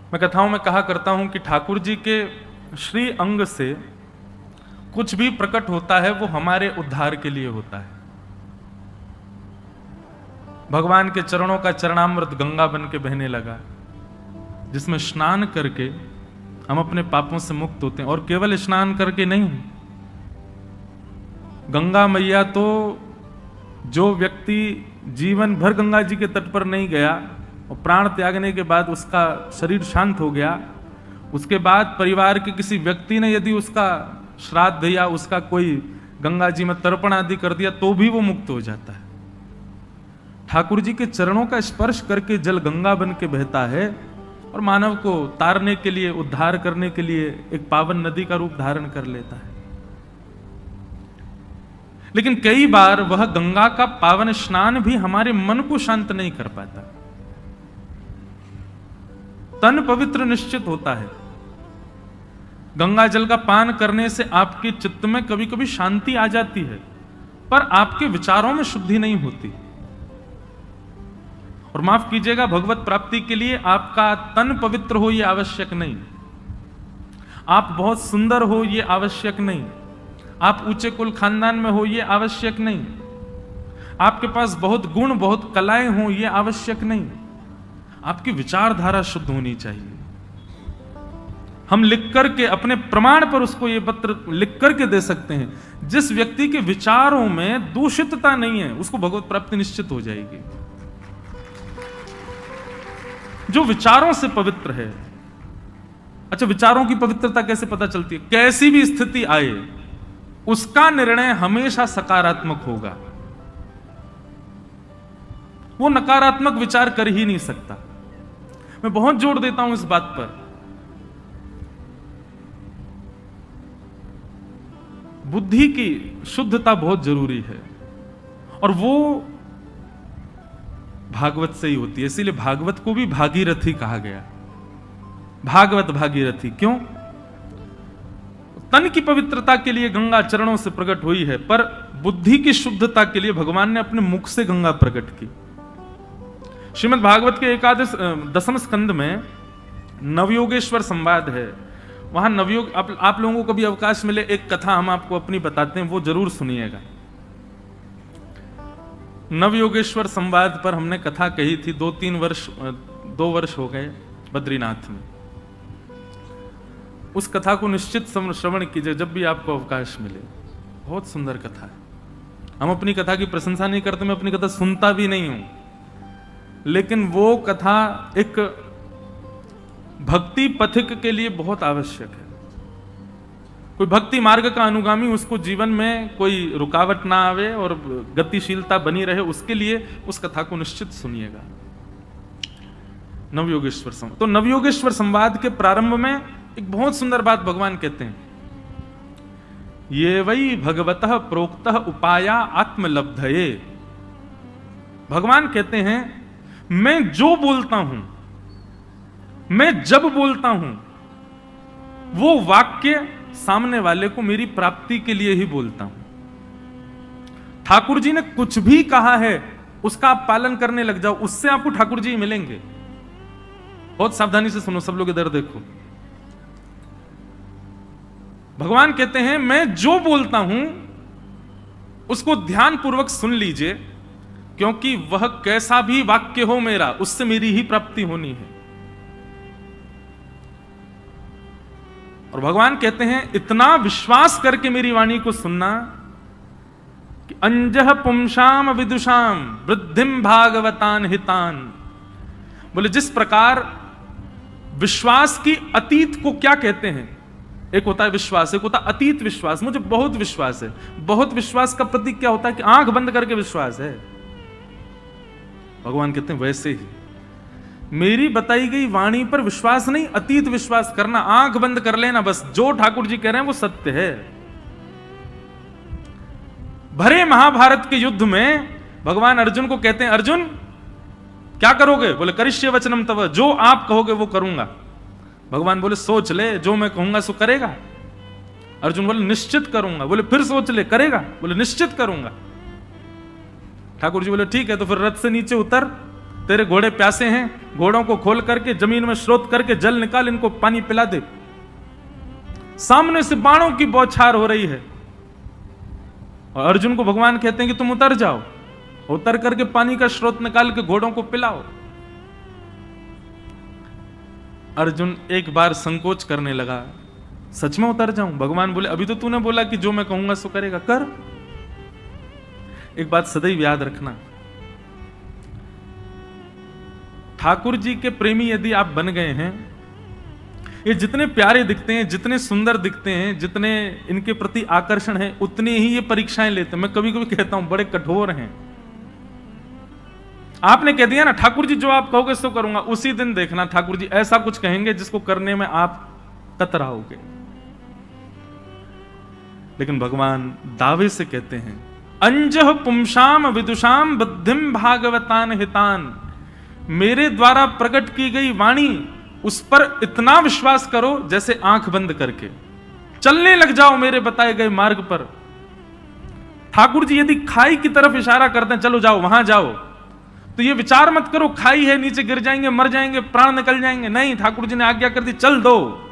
मैं कथाओं में कहा करता हूं कि ठाकुर जी के श्री अंग से कुछ भी प्रकट होता है वो हमारे उद्धार के लिए होता है। भगवान के चरणों का चरणामृत गंगा बन के बहने लगा, जिसमें स्नान करके हम अपने पापों से मुक्त होते हैं। और केवल स्नान करके नहीं, गंगा मैया तो जो व्यक्ति जीवन भर गंगा जी के तट पर नहीं गया और प्राण त्यागने के बाद उसका शरीर शांत हो गया, उसके बाद परिवार के किसी व्यक्ति ने यदि उसका श्राद्ध या उसका कोई गंगा जी में तर्पण आदि कर दिया तो भी वो मुक्त हो जाता है। ठाकुर जी के चरणों का स्पर्श करके जल गंगा बन के बहता है और मानव को तारने के लिए, उद्धार करने के लिए एक पावन नदी का रूप धारण कर लेता है। लेकिन कई बार वह गंगा का पावन स्नान भी हमारे मन को शांत नहीं कर पाता। तन पवित्र निश्चित होता है, गंगा जल का पान करने से आपके चित्त में कभी कभी शांति आ जाती है, पर आपके विचारों में शुद्धि नहीं होती। और माफ कीजिएगा, भगवत प्राप्ति के लिए आपका तन पवित्र हो यह आवश्यक नहीं, आप बहुत सुंदर हो यह आवश्यक नहीं, आप ऊंचे कुल खानदान में हो यह आवश्यक नहीं, आपके पास बहुत गुण बहुत कलाएं हो यह आवश्यक नहीं, आपकी विचारधारा शुद्ध होनी चाहिए। हम लिख करके अपने प्रमाण पर उसको ये पत्र लिख करके दे सकते हैं, जिस व्यक्ति के विचारों में दूषितता नहीं है उसको भगवत प्राप्ति निश्चित हो जाएगी। जो विचारों से पवित्र है। अच्छा, विचारों की पवित्रता कैसे पता चलती है? कैसी भी स्थिति आए उसका निर्णय हमेशा सकारात्मक होगा, वो नकारात्मक विचार कर ही नहीं सकता। मैं बहुत जोर देता हूं इस बात पर। बुद्धि की शुद्धता बहुत जरूरी है और वो भागवत से ही होती है। इसीलिए भागवत को भी भागीरथी कहा गया। भागवत भागीरथी क्यों? तन की पवित्रता के लिए गंगा चरणों से प्रकट हुई है, पर बुद्धि की शुद्धता के लिए भगवान ने अपने मुख से गंगा प्रकट की। श्रीमद् भागवत के एकादश 10वें स्कंद में नवयोगेश्वर संवाद है। वहां नवयोग, आप लोगों को कभी अवकाश मिले, एक कथा हम आपको अपनी बताते हैं, वो जरूर सुनिएगा। नवयोगेश्वर संवाद पर हमने कथा कही थी, 2 वर्ष हो गए बद्रीनाथ में। उस कथा को निश्चित श्रवण कीजिए जब भी आपको अवकाश मिले, बहुत सुंदर कथा है। हम अपनी कथा की प्रशंसा नहीं करते, मैं अपनी कथा सुनता भी नहीं हूं, लेकिन वो कथा एक भक्ति पथिक के लिए बहुत आवश्यक है। कोई भक्ति मार्ग का अनुगामी, उसको जीवन में कोई रुकावट ना आवे और गतिशीलता बनी रहे, उसके लिए उस कथा को निश्चित सुनिएगा। नवयोगेश्वर संवाद। तो नवयोगेश्वर संवाद के प्रारंभ में एक बहुत सुंदर बात भगवान कहते हैं, ये वही भगवतः प्रोक्तः उपाया आत्मलब्धये। भगवान कहते हैं, मैं जो बोलता हूं, मैं जब बोलता हूं, वो वाक्य सामने वाले को मेरी प्राप्ति के लिए ही बोलता हूं। ठाकुर जी ने कुछ भी कहा है उसका आप पालन करने लग जाओ, उससे आपको ठाकुर जी मिलेंगे। बहुत सावधानी से सुनो, सब लोग इधर देखो। भगवान कहते हैं, मैं जो बोलता हूं उसको ध्यान पूर्वक सुन लीजिए, क्योंकि वह कैसा भी वाक्य हो मेरा, उससे मेरी ही प्राप्ति होनी है। और भगवान कहते हैं, इतना विश्वास करके मेरी वाणी को सुनना कि अंजह पुंसाम विदुषाम वृद्धिम भागवतान हितान। बोले, जिस प्रकार विश्वास की अतीत को क्या कहते हैं? एक होता है विश्वास, एक होता है अतीत विश्वास। मुझे बहुत विश्वास है। बहुत विश्वास का प्रतीक क्या होता है? कि आंख बंद करके विश्वास है। भगवान कहते हैं, वैसे ही मेरी बताई गई वाणी पर विश्वास नहीं, अतीत विश्वास करना। आंख बंद कर लेना, बस जो ठाकुर जी कह रहे हैं वो सत्य है। भरे महाभारत के युद्ध में भगवान अर्जुन को कहते हैं, अर्जुन क्या करोगे? बोले, करिष्ये वचनम तव, जो आप कहोगे वो करूंगा। भगवान बोले, सोच ले, जो मैं कहूंगा सो करेगा। अर्जुन बोले, निश्चित करूंगा। बोले, फिर सोच ले, करेगा? बोले, निश्चित करूंगा। ठाकुर जी बोले, ठीक है, तो फिर रथ से नीचे उतर तेरे घोड़े प्यासे हैं, घोड़ों को खोल करके जमीन में स्रोत करके जल निकाल, इनको पानी पिला दे। सामने से बाणों की बौछार हो रही है और अर्जुन को भगवान कहते हैं कि तुम उतर जाओ, उतर करके पानी का स्रोत निकाल के घोड़ों को पिलाओ। अर्जुन एक बार संकोच करने लगा, सच में उतर जाऊं? भगवान बोले अभी तो तूने बोला कि जो मैं कहूंगा सो करेगा, कर। एक बात सदैव याद रखना, ठाकुर जी के प्रेमी यदि आप बन गए हैं, ये जितने प्यारे दिखते हैं, जितने सुंदर दिखते हैं, जितने इनके प्रति आकर्षण है, उतनी ही ये परीक्षाएं लेते हैं। मैं कभी कभी कहता हूं बड़े कठोर हैं। आपने कह दिया ना ठाकुर जी जो आप कहोगे सो करूंगा, उसी दिन देखना ठाकुर जी ऐसा कुछ कहेंगे जिसको करने में आप कतराओगे। लेकिन भगवान दावे से कहते हैं, अंजह पुंसाम विदुषाम बुद्धिम भागवतान हितान, मेरे द्वारा प्रकट की गई वाणी उस पर इतना विश्वास करो जैसे आंख बंद करके चलने लग जाओ मेरे बताए गए मार्ग पर। ठाकुर जी यदि खाई की तरफ इशारा करते हैं, चलो जाओ वहां जाओ, तो ये विचार मत करो खाई है नीचे गिर जाएंगे, मर जाएंगे, प्राण निकल जाएंगे। नहीं, ठाकुर जी ने आज्ञा कर दी, चल दो।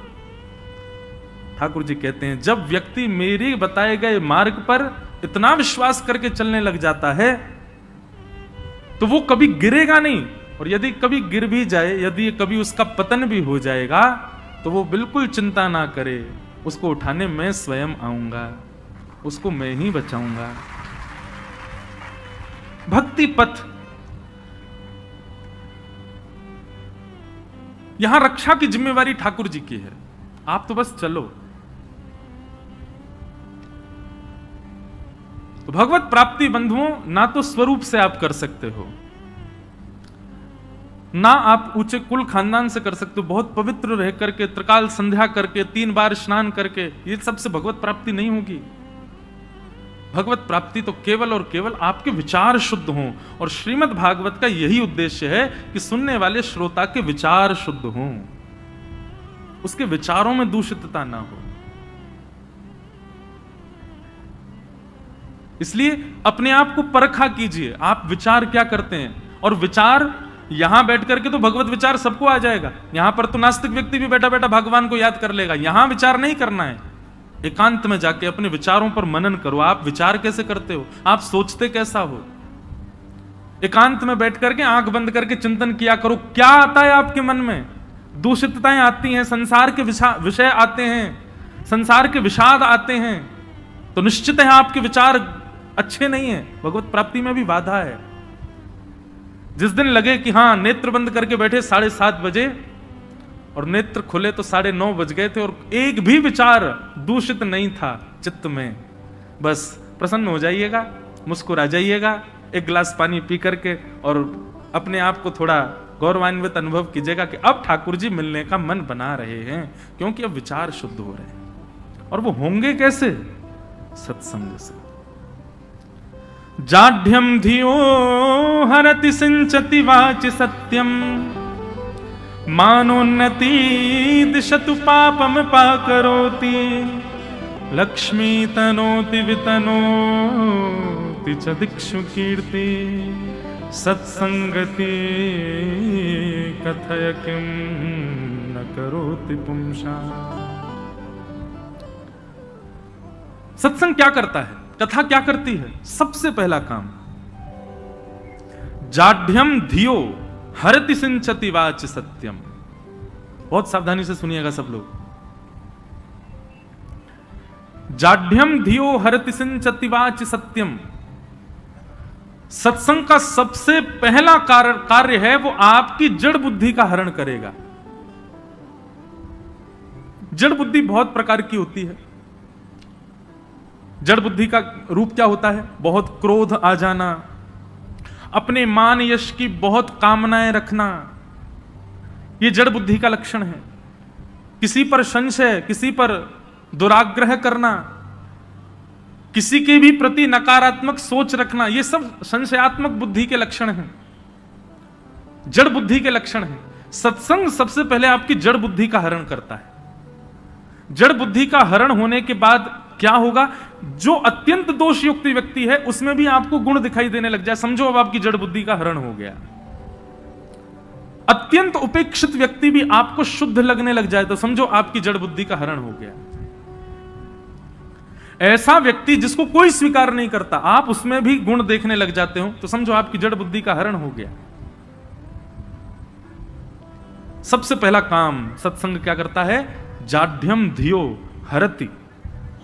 ठाकुर जी कहते हैं जब व्यक्ति मेरे बताए गए मार्ग पर इतना विश्वास करके चलने लग जाता है तो वो कभी गिरेगा नहीं, और यदि कभी गिर भी जाए, यदि कभी उसका पतन भी हो जाएगा, तो वो बिल्कुल चिंता ना करे, उसको उठाने मैं स्वयं आऊंगा, उसको मैं ही बचाऊंगा। भक्ति पथ, यहां रक्षा की जिम्मेवारी ठाकुर जी की है, आप तो बस चलो। तो भगवत प्राप्ति बंधुओं, ना तो स्वरूप से आप कर सकते हो, ना आप ऊंचे कुल खानदान से कर सकते हो, बहुत पवित्र रह करके, त्रिकाल संध्या करके, 3 बार स्नान करके, ये सबसे भगवत प्राप्ति नहीं होगी। भगवत प्राप्ति तो केवल और केवल आपके विचार शुद्ध हों, और श्रीमद् भागवत का यही उद्देश्य है कि सुनने वाले श्रोता के विचार शुद्ध हों, उसके विचारों में दूषितता ना हो। इसलिए अपने आप को परखा कीजिए, आप विचार क्या करते हैं। और विचार यहां बैठ करके तो भगवत विचार सबको आ जाएगा, यहां पर तो नास्तिक व्यक्ति भी बैठा बैठा भगवान को याद कर लेगा। यहां विचार नहीं करना है, एकांत में जाके अपने विचारों पर मनन करो। आप विचार कैसे करते हो, आप सोचते कैसा हो, एकांत में बैठ करके आंख बंद करके चिंतन किया करो, क्या आता है आपके मन में। दूषितताएं आती हैं, संसार के विषय आते हैं, संसार के विषाद आते हैं, तो निश्चित है आपके विचार अच्छे नहीं है, भगवत प्राप्ति में भी बाधा है। जिस दिन लगे कि हां नेत्र बंद करके बैठे 7:30 बजे और नेत्र खुले तो 9:30 बज गए थे और एक भी विचार दूषित नहीं था चित्त में, बस प्रसन्न हो जाइएगा, मुस्कुरा जाइएगा, एक गिलास पानी पी करके और अपने आप को थोड़ा गौरवान्वित अनुभव कीजिएगा कि अब ठाकुर जी मिलने का मन बना रहे हैं, क्योंकि अब विचार शुद्ध हो रहे हैं। और वो होंगे कैसे? सत्संग से। जाढ्यम धियो हरति सिंचति वाचि सत्यम, मानोन्नति दिशतु पापम पाकरोति, लक्ष्मी तनोति वितनोति च दिक्षु कीर्ति, सत्संगति कथय किम न करोति पुंसा। सत्संग क्या करता है, कथा क्या करती है? सबसे पहला काम, जाढ्यम धियो हरति सिंचति वाच सत्यम। बहुत सावधानी से सुनिएगा सब लोग। जाढ्यम धियो हरति सिंचति वाच सत्यम, सत्संग का सबसे पहला कार्य है वो आपकी जड़ बुद्धि का हरण करेगा। जड़ बुद्धि बहुत प्रकार की होती है। जड़ बुद्धि का रूप क्या होता है? बहुत क्रोध आ जाना, अपने मान यश की बहुत कामनाएं रखना, यह जड़ बुद्धि का लक्षण है। किसी पर संशय, किसी पर दुराग्रह करना, किसी के भी प्रति नकारात्मक सोच रखना, ये सब संशयात्मक बुद्धि के लक्षण हैं, जड़ बुद्धि के लक्षण हैं। सत्संग सबसे पहले आपकी जड़ बुद्धि का हरण करता है। जड़ बुद्धि का हरण होने के बाद क्या होगा? जो अत्यंत दोषयुक्त व्यक्ति है उसमें भी आपको गुण दिखाई देने लग जाए, समझो अब आपकी जड़ बुद्धि का हरण हो गया। अत्यंत उपेक्षित व्यक्ति भी आपको शुद्ध लगने लग जाए तो समझो आपकी जड़ बुद्धि का हरण हो गया। ऐसा व्यक्ति जिसको कोई स्वीकार नहीं करता, आप उसमें भी गुण देखने लग जाते हो तो समझो आपकी जड़ बुद्धि का हरण हो गया। सबसे पहला काम सत्संग क्या करता है? जाढ्यम धियो हरति,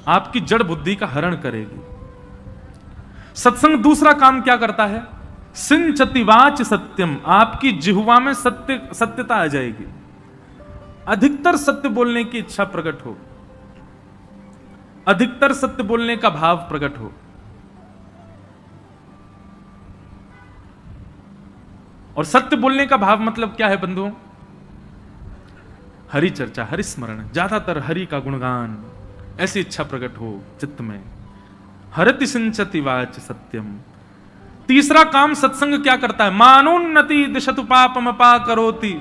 आपकी जड़ बुद्धि का हरण करेगी। सत्संग दूसरा काम क्या करता है? सिंचति वाच सत्यम, आपकी जिह्वा में सत्यता आ जाएगी, अधिकतर सत्य बोलने की इच्छा प्रकट हो, अधिकतर सत्य बोलने का भाव प्रकट हो। और सत्य बोलने का भाव मतलब क्या है बंधुओं? हरि चर्चा, हरि स्मरण, ज्यादातर हरि का गुणगान, ऐसी इच्छा प्रकट हो चित्त में। हरति सिंचति वाच सत्यम। तीसरा काम सत्संग क्या करता है? मानोन्नति दिशतु पापम अपाकरोति,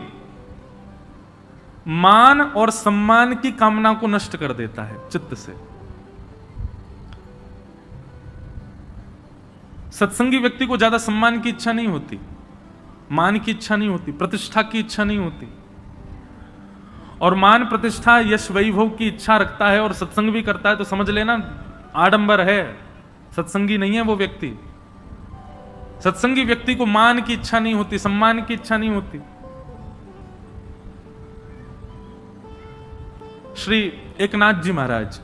मान और सम्मान की कामना को नष्ट कर देता है चित्त से। सत्संगी व्यक्ति को ज्यादा सम्मान की इच्छा नहीं होती, मान की इच्छा नहीं होती, प्रतिष्ठा की इच्छा नहीं होती। और मान, प्रतिष्ठा, यश, वैभव की इच्छा रखता है और सत्संग भी करता है तो समझ लेना आडंबर है, सत्संगी नहीं है वो व्यक्ति। सत्संगी व्यक्ति को मान की इच्छा नहीं होती, सम्मान की इच्छा नहीं होती। श्री एकनाथ जी महाराज,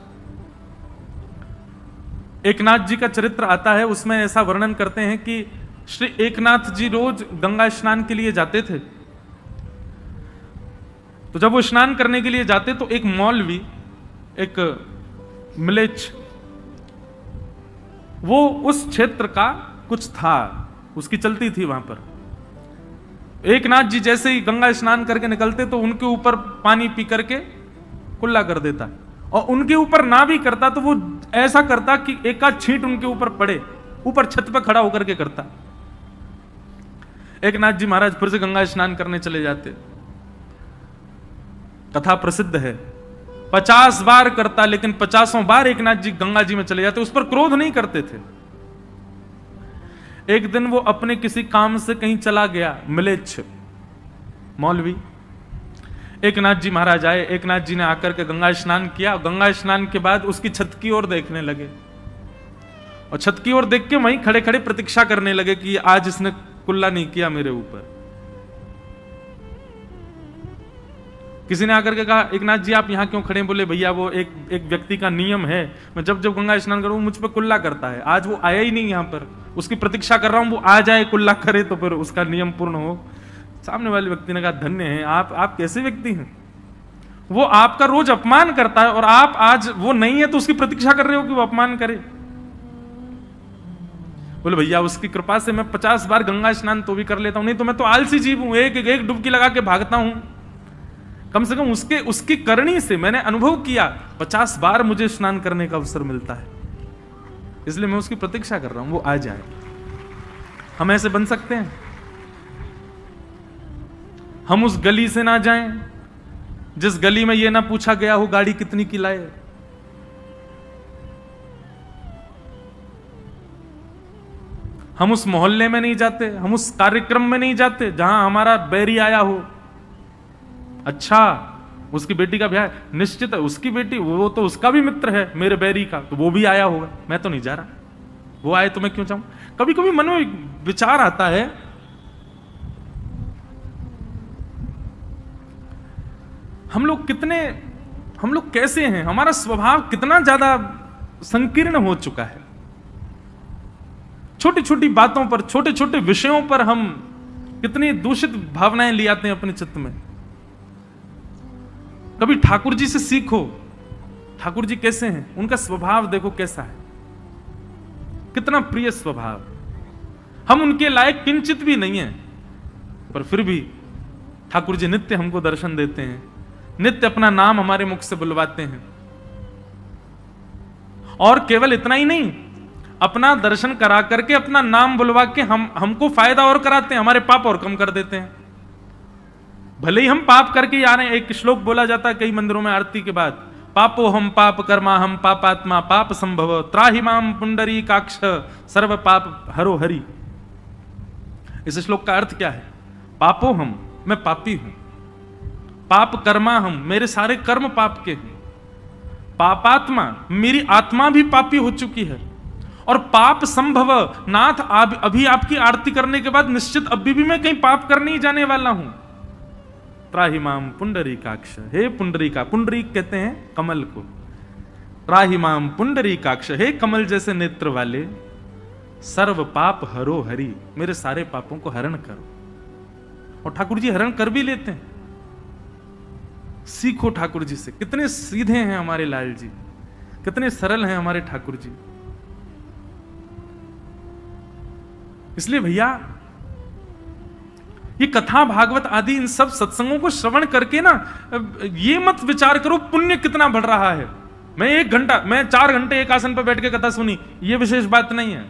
एकनाथ जी का चरित्र आता है, उसमें ऐसा वर्णन करते हैं कि श्री एकनाथ जी रोज गंगा स्नान के लिए जाते थे। तो जब वो स्नान करने के लिए जाते तो एक मौलवी, एक मिलेच्छ, वो उस क्षेत्र का कुछ था, उसकी चलती थी वहां पर। एकनाथ जी जैसे ही गंगा स्नान करके निकलते तो उनके ऊपर पानी पी करके कुल्ला कर देता, और उनके ऊपर ना भी करता तो वो ऐसा करता कि एक आध छींट उनके ऊपर पड़े, ऊपर छत पर खड़ा होकर के करता। एकनाथ जी महाराज फिर से गंगा स्नान करने चले जाते। कथा प्रसिद्ध है, 50 बार करता, लेकिन 50वें बार एकनाथ जी गंगा जी में चले जाते, उस पर क्रोध नहीं करते थे। एक दिन वो अपने किसी काम से कहीं चला गया, मिलेच्छ मौलवी। एकनाथ जी महाराज आए, एकनाथ जी ने आकर के गंगा स्नान किया। गंगा स्नान के बाद उसकी छत की ओर देखने लगे, और छत की ओर देख के वहीं खड़े खड़े प्रतीक्षा करने लगे कि आज इसने कुल्ला नहीं किया मेरे ऊपर। किसी ने आकर के कहा, एकनाथ जी आप यहां क्यों खड़े? बोले भैया वो एक व्यक्ति का नियम है, मैं जब जब गंगा स्नान करूं मुझ पर कुल्ला करता है, आज वो आया ही नहीं यहां पर, उसकी प्रतीक्षा कर रहा हूं, वो आ जाए कुल्ला करे तो फिर उसका नियम पूर्ण हो। सामने वाले व्यक्ति ने कहा, धन्य है आप कैसे व्यक्ति हैं? वो आपका रोज अपमान करता है और आप आज वो नहीं है तो उसकी प्रतीक्षा कर रहे हो कि वो अपमान करे। बोले भैया उसकी कृपा से मैं 50 बार गंगा स्नान तो भी कर लेता हूं, नहीं तो मैं तो आलसी जीव हूं, एक डुबकी लगा के भागता हूं। कम से कम उसकी करनी से मैंने अनुभव किया, 50 बार मुझे स्नान करने का अवसर मिलता है, इसलिए मैं उसकी प्रतीक्षा कर रहा हूं, वो आ जाए। हम ऐसे बन सकते हैं? हम उस गली से ना जाएं जिस गली में यह ना पूछा गया हो गाड़ी कितनी की लाए। हम उस मोहल्ले में नहीं जाते, हम उस कार्यक्रम में नहीं जाते जहां हमारा बैरी आया हो। अच्छा उसकी बेटी का ब्याह, निश्चित है उसकी बेटी, वो तो उसका भी मित्र है मेरे बैरी का, तो वो भी आया होगा, मैं तो नहीं जा रहा, वो आए तो मैं क्यों जाऊं? कभी कभी मन में विचार आता है, हम लोग कैसे हैं, हमारा स्वभाव कितना ज्यादा संकीर्ण हो चुका है। छोटी छोटी बातों पर, छोटे छोटे विषयों पर हम कितनी दूषित भावनाएं ले आते हैं अपने चित्त में। कभी ठाकुर जी से सीखो, ठाकुर जी कैसे हैं, उनका स्वभाव देखो कैसा है, कितना प्रिय स्वभाव। हम उनके लायक किंचित भी नहीं है, पर फिर भी ठाकुर जी नित्य हमको दर्शन देते हैं, नित्य अपना नाम हमारे मुख से बुलवाते हैं। और केवल इतना ही नहीं, अपना दर्शन करा करके अपना नाम बुलवा के हमको फायदा और कराते हैं, हमारे पाप और कम कर देते हैं। भले ही हम पाप करके आ रहे हैं, एक श्लोक बोला जाता है कई मंदिरों में आरती के बाद, पापो हम पाप कर्मा हम पापात्मा पाप संभव त्राहि माम पुंडरी काक्ष सर्व पाप हरो हरि। इस श्लोक का अर्थ क्या है? पापो हम मैं पापी हूं, पाप कर्मा हम, मेरे सारे कर्म पाप के हैं, पापात्मा, मेरी आत्मा भी पापी हो चुकी है, और पाप संभव नाथ अभी आपकी आरती करने के बाद निश्चित अभी भी मैं कहीं पाप करने ही जाने वाला हूं। त्राहिमाम पुंडरीकाक्ष, हे पुंडरीका, पुंडरीक कहते हैं कमल को, त्राहिमाम पुंडरीकाक्ष, हे कमल जैसे नेत्र वाले, सर्व पाप हरो हरि, मेरे सारे पापों को हरण करो। और ठाकुर जी हरण कर भी लेते हैं। सीखो ठाकुर जी से, कितने सीधे हैं हमारे लाल जी, कितने सरल हैं हमारे ठाकुर जी। इसलिए भैया ये कथा भागवत आदि इन सब सत्संगों को श्रवण करके ना ये मत विचार करो पुण्य कितना बढ़ रहा है, मैं 4 घंटे एक आसन पर बैठ के कथा सुनी, ये विशेष बात नहीं है।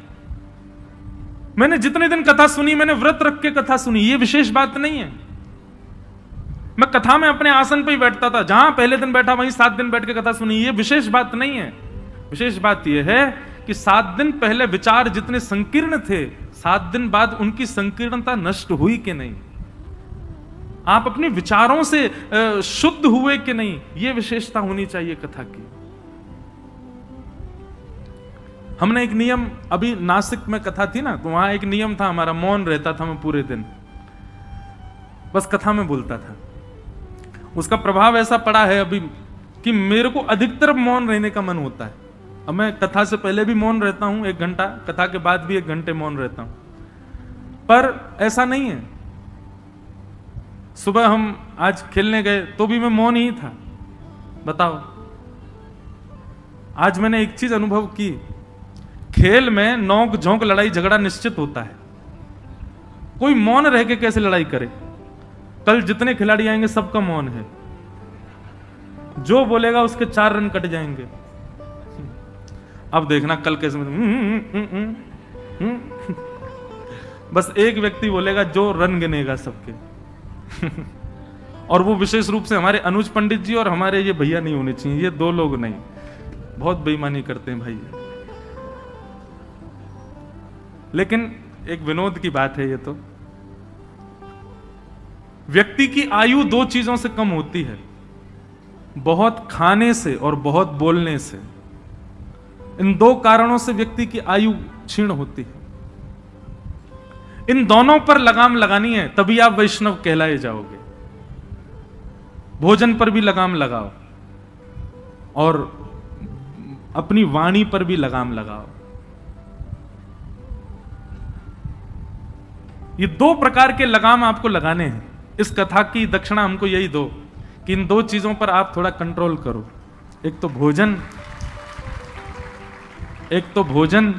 मैंने जितने दिन कथा सुनी, मैंने व्रत रख के कथा सुनी, ये विशेष बात नहीं है। मैं कथा में अपने आसन पर ही बैठता था, जहां पहले दिन बैठा वहीं 7 दिन बैठ के कथा सुनी, ये विशेष बात नहीं है। विशेष बात यह है कि 7 दिन पहले विचार जितने संकीर्ण थे, 7 दिन बाद उनकी संकीर्णता नष्ट हुई कि नहीं, आप अपने विचारों से शुद्ध हुए कि नहीं, यह विशेषता होनी चाहिए कथा की। हमने एक नियम, अभी नासिक में कथा थी ना, तो वहां एक नियम था हमारा, मौन रहता था मैं पूरे दिन, बस कथा में बोलता था। उसका प्रभाव ऐसा पड़ा है अभी कि मेरे को अधिकतर मौन रहने का मन होता है। अब मैं कथा से पहले भी मौन रहता हूं 1 घंटा, कथा के बाद भी 1 घंटे मौन रहता हूं, पर ऐसा नहीं है। सुबह हम आज खेलने गए तो भी मैं मौन ही था, बताओ। आज मैंने एक चीज अनुभव की, खेल में नोक झोंक लड़ाई झगड़ा निश्चित होता है, कोई मौन रह के कैसे लड़ाई करे। कल जितने खिलाड़ी आएंगे सबका मौन है, जो बोलेगा उसके 4 रन कट जाएंगे। अब देखना कल कैसे बस एक व्यक्ति बोलेगा जो रन गिनेगा सबके और वो विशेष रूप से हमारे अनुज पंडित जी और हमारे ये भैया नहीं होने चाहिए, ये 2 लोग नहीं, बहुत बेईमानी करते हैं भाई। लेकिन एक विनोद की बात है, ये तो व्यक्ति की आयु 2 चीजों से कम होती है, बहुत खाने से और बहुत बोलने से। इन 2 कारणों से व्यक्ति की आयु क्षीण होती है। इन दोनों पर लगाम लगानी है, तभी आप वैष्णव कहलाए जाओगे। भोजन पर भी लगाम लगाओ और अपनी वाणी पर भी लगाम लगाओ। ये 2 प्रकार के लगाम आपको लगाने हैं। इस कथा की दक्षिणा हमको यही दो कि इन 2 चीजों पर आप थोड़ा कंट्रोल करो। एक तो भोजन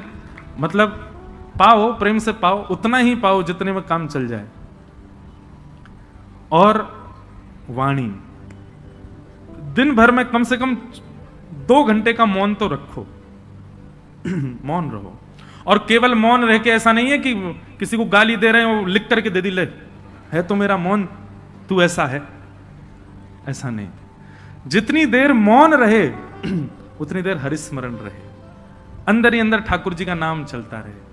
मतलब पाओ, प्रेम से पाओ, उतना ही पाओ जितने में काम चल जाए, और वाणी दिन भर में कम से कम 2 घंटे का मौन तो रखो मौन रहो। और केवल मौन रह के ऐसा नहीं है कि किसी को गाली दे रहे हो लिख करके दे दी, ले है तो मेरा मौन, तू ऐसा है, ऐसा नहीं। जितनी देर मौन रहे उतनी देर हरिस्मरण रहे, अंदर ही अंदर ठाकुर जी का नाम चलता रहे।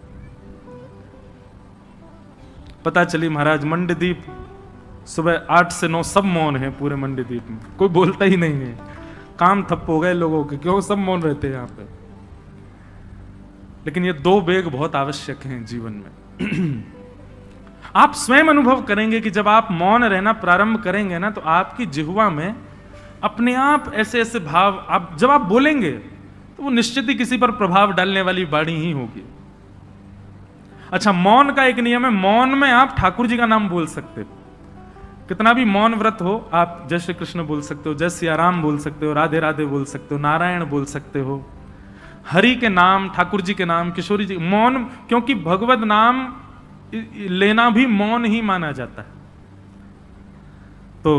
पता चली महाराज मंडदीप सुबह 8 से 9 सब मौन है, पूरे मंडदीप में कोई बोलता ही नहीं है, काम ठप हो गए लोगों के, क्यों सब मौन रहते हैं यहां पे। लेकिन ये 2 वेग बहुत आवश्यक हैं जीवन में। आप स्वयं अनुभव करेंगे कि जब आप मौन रहना प्रारंभ करेंगे ना, तो आपकी जिह्वा में अपने आप ऐसे ऐसे भाव, आप जब आप बोलेंगे तो वो निश्चित ही किसी पर प्रभाव डालने वाली वाणी ही होगी। अच्छा, मौन का एक नियम है, मौन में आप ठाकुर जी का नाम बोल सकते हो। कितना भी मौन व्रत हो, आप जय श्री कृष्ण बोल सकते हो, जय सिया राम बोल सकते हो, राधे राधे बोल सकते हो, नारायण बोल सकते हो, हरि के नाम, ठाकुर जी के नाम, किशोरी जी, मौन, क्योंकि भगवत नाम लेना भी मौन ही माना जाता है। तो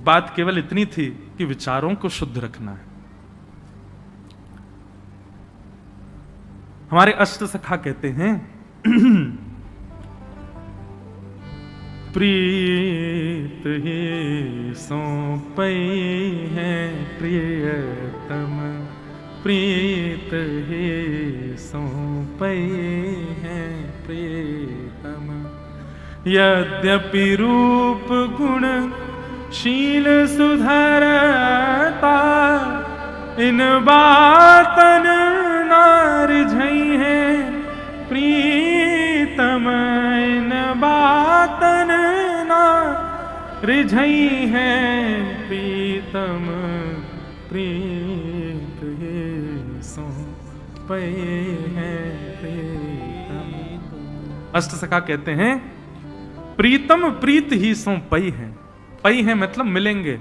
बात केवल इतनी थी कि विचारों को शुद्ध रखना है। हमारे अष्ट सखा कहते हैं प्रीत ही सौंपई है प्रियतम, प्रीत ही सौंपई है प्रियतम, यद्यपि रूप गुण शील सुधरता, इन बातन ना रिझई है प्रीतम, इन बातन ना रिझई है प्रीतम, प्रीत ये सो पे है प्रीतम। अष्ट सखा कहते हैं प्रीतम प्रीत ही सो पई है। पई है मतलब मिलेंगे।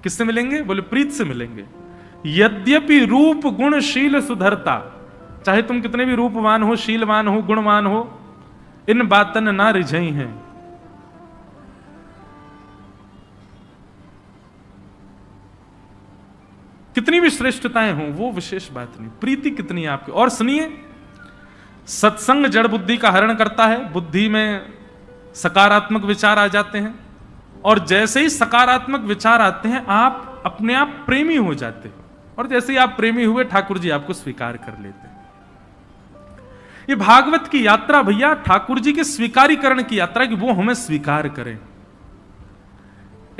किससे मिलेंगे? बोले प्रीत से मिलेंगे। यद्यपि रूप गुण शील सुधरता, चाहे तुम कितने भी रूपवान हो, शीलवान हो, गुणवान हो, इन बातन ना रिझई हैं। कितनी भी श्रेष्ठताएं हों, वो विशेष बात नहीं। प्रीति कितनी है आपकी। और सुनिए, सत्संग जड़ बुद्धि का हरण करता है। बुद्धि में सकारात्मक विचार आ जाते हैं, और जैसे ही सकारात्मक विचार आते हैं आप अपने आप प्रेमी हो जाते हैं, और जैसे ही आप प्रेमी हुए ठाकुर जी आपको स्वीकार कर लेते हैं। ये भागवत की यात्रा भैया ठाकुर जी के स्वीकारीकरण की यात्रा, कि वो हमें स्वीकार करें।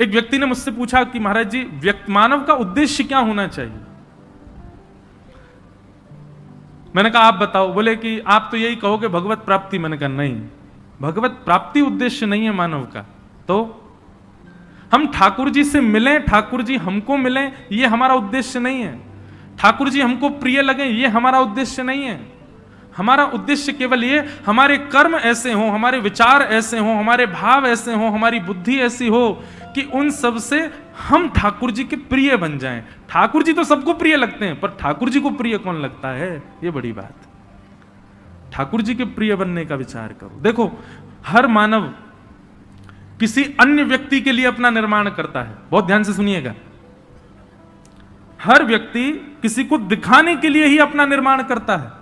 एक व्यक्ति ने मुझसे पूछा कि महाराज जी, मानव का उद्देश्य क्या होना चाहिए? मैंने कहा आप बताओ। बोले कि आप तो यही कहोगे भगवत प्राप्ति। मैंने कहा नहीं, भगवत प्राप्ति उद्देश्य नहीं है मानव का। तो हम ठाकुर जी से मिलें, ठाकुर जी हमको मिलें, ये हमारा उद्देश्य नहीं है। ठाकुर जी हमको प्रिय लगे, ये हमारा उद्देश्य नहीं है। हमारा उद्देश्य केवल ये, हमारे कर्म ऐसे हों, हमारे विचार ऐसे हों, हमारे भाव ऐसे हों, हमारी बुद्धि ऐसी हो कि उन सब से हम ठाकुर जी के प्रिय बन जाएं। ठाकुर जी तो सबको प्रिय लगते हैं, पर ठाकुर जी को प्रिय कौन लगता है? ये बड़ी बात। ठाकुर जी के प्रिय बनने का विचार करो। देखो, हर मानव किसी अन्य व्यक्ति के लिए अपना निर्माण करता है। बहुत ध्यान से सुनिएगा। हर व्यक्ति किसी को दिखाने के लिए ही अपना निर्माण करता है।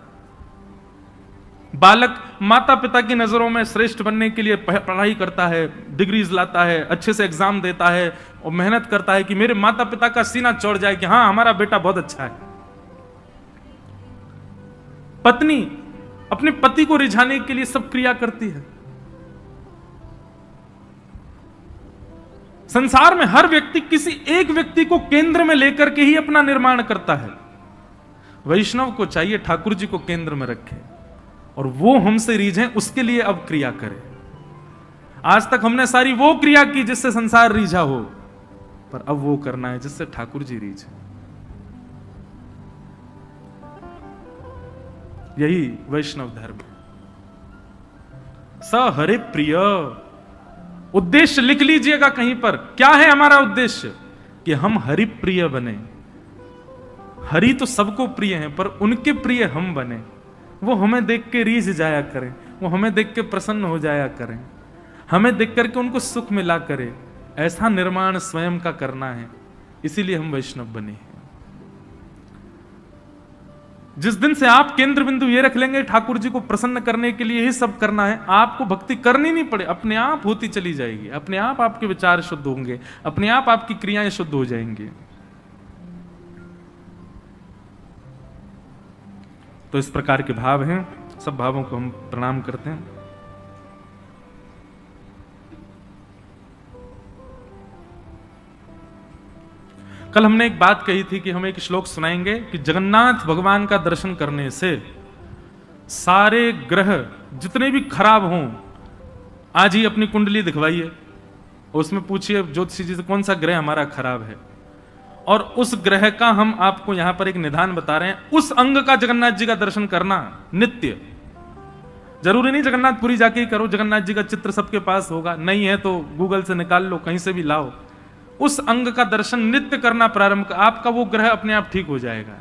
बालक माता पिता की नजरों में श्रेष्ठ बनने के लिए पढ़ाई करता है, डिग्रीज लाता है, अच्छे से एग्जाम देता है और मेहनत करता है कि मेरे माता पिता का सीना चौड़ जाए कि हां हमारा बेटा बहुत अच्छा है। पत्नी अपने पति को रिझाने के लिए सब क्रिया करती है। संसार में हर व्यक्ति किसी एक व्यक्ति को केंद्र में लेकर के ही अपना निर्माण करता है। वैष्णव को चाहिए ठाकुर जी को केंद्र में रखे और वो हमसे रीझें, उसके लिए अब क्रिया करें। आज तक हमने सारी वो क्रिया की जिससे संसार रीझा हो, पर अब वो करना है जिससे ठाकुर जी रीझे। यही वैष्णव धर्म है। स हरे प्रिय। उद्देश्य लिख लीजिएगा कहीं पर। क्या है हमारा उद्देश्य? कि हम हरि प्रिय बने। हरि तो सबको प्रिय हैं, पर उनके प्रिय हम बने। वो हमें देख के रीझ जाया करें, वो हमें देख के प्रसन्न हो जाया करें, हमें देख करके उनको सुख मिला करे। ऐसा निर्माण स्वयं का करना है। इसीलिए हम वैष्णव बने हैं। जिस दिन से आप केंद्र बिंदु ये रख लेंगे ठाकुर जी को प्रसन्न करने के लिए ही सब करना है, आपको भक्ति करनी नहीं पड़े, अपने आप होती चली जाएगी। अपने आप आपके विचार शुद्ध होंगे, अपने आप आपकी क्रियाएं शुद्ध हो जाएंगी। तो इस प्रकार के भाव हैं। सब भावों को हम प्रणाम करते हैं। कल हमने एक बात कही थी कि हम एक श्लोक सुनाएंगे कि जगन्नाथ भगवान का दर्शन करने से सारे ग्रह जितने भी खराब हों, आज ही अपनी कुंडली दिखवाइए, उसमें पूछिए ज्योतिषी जी से कौन सा ग्रह हमारा खराब है, और उस ग्रह का हम आपको यहां पर एक निदान बता रहे हैं। उस अंग का जगन्नाथ जी का दर्शन करना नित्य। जरूरी नहीं जगन्नाथपुरी जाके ही करो, जगन्नाथ जी का चित्र सबके पास होगा, नहीं है तो गूगल से निकाल लो, कहीं से भी लाओ। उस अंग का दर्शन नित्य करना प्रारंभ कर, आपका वो ग्रह अपने आप ठीक हो जाएगा।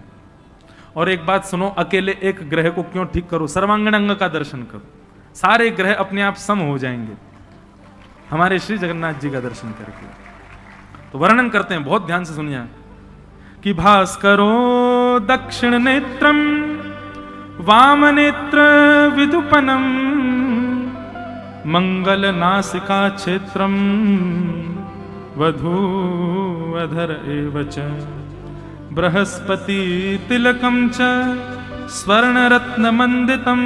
और एक बात सुनो, अकेले एक ग्रह को क्यों ठीक करो, सर्वांगीण अंग का दर्शन करो, सारे ग्रह अपने आप सम हो जाएंगे हमारे श्री जगन्नाथ जी का दर्शन करके। तो वर्णन करते हैं, बहुत ध्यान से सुनिए कि भास्करो दक्षिण नेत्रम वाम नेत्र विदुपनम मंगल नासिका क्षेत्रम वधूअधर एवच बृहस्पति तिलकम च स्वर्ण रत्न मंदितम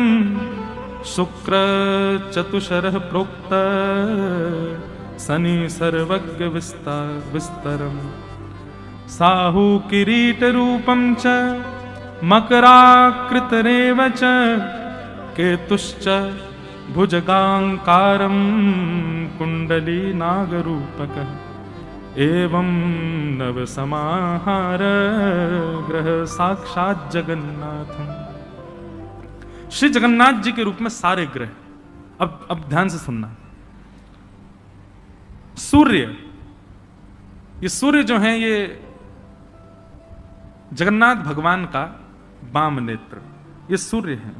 शुक्र चतुशरः प्रोक्त शनि सर्वज्ञ विस्तरम साहु किरीट रूपम च मकराकृतरेव च केतुश्च भुजगांकारं कुंडली नागरूपकः एवं नव समाहार ग्रह साक्षात जगन्नाथम। श्री जगन्नाथ जी के रूप में सारे ग्रह, अब ध्यान से सुनना। सूर्य, ये सूर्य जो है ये जगन्नाथ भगवान का वाम नेत्र, ये सूर्य है।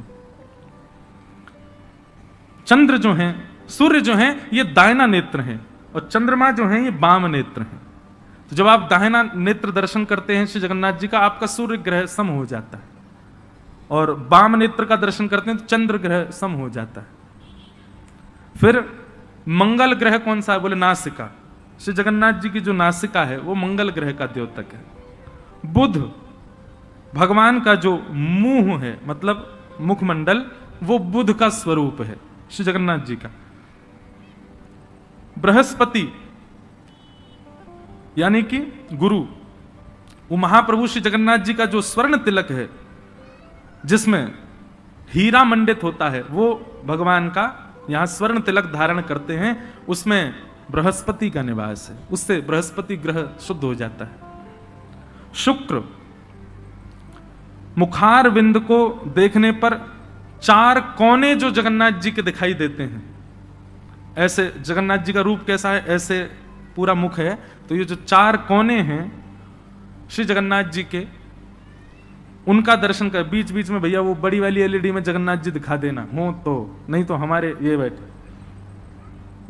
चंद्र जो है, सूर्य जो है ये दाहिना नेत्र है और चंद्रमा जो है ये वाम नेत्र है। तो जब आप दाहिना नेत्र दर्शन करते हैं श्री जगन्नाथ जी का, आपका सूर्य ग्रह सम हो जाता है, और वाम नेत्र का दर्शन करते हैं तो चंद्र ग्रह सम हो जाता है। फिर मंगल ग्रह कौन सा है? बोले नासिका। श्री जगन्नाथ जी की जो नासिका है वो मंगल ग्रह का द्योतक है। बुध, भगवान का जो मुंह है मतलब मुखमंडल, वो बुध का स्वरूप है श्री जगन्नाथ जी का। बृहस्पति यानी कि गुरु, वो महाप्रभु श्री जगन्नाथ जी का जो स्वर्ण तिलक है जिसमें हीरा मंडित होता है, वो भगवान का यहां स्वर्ण तिलक धारण करते हैं, उसमें बृहस्पति का निवास है, उससे बृहस्पति ग्रह शुद्ध हो जाता है। शुक्र, मुखार विंद को देखने पर चार कोने जो जगन्नाथ जी के दिखाई देते हैं, ऐसे जगन्नाथ जी का रूप कैसा है, ऐसे पूरा मुख है, तो ये जो चार कोने हैं श्री जगन्नाथ जी के, उनका दर्शन कर। बीच बीच में भैया वो बड़ी वाली एलईडी में जगन्नाथ जी दिखा देना हो तो, नहीं तो हमारे ये बैठे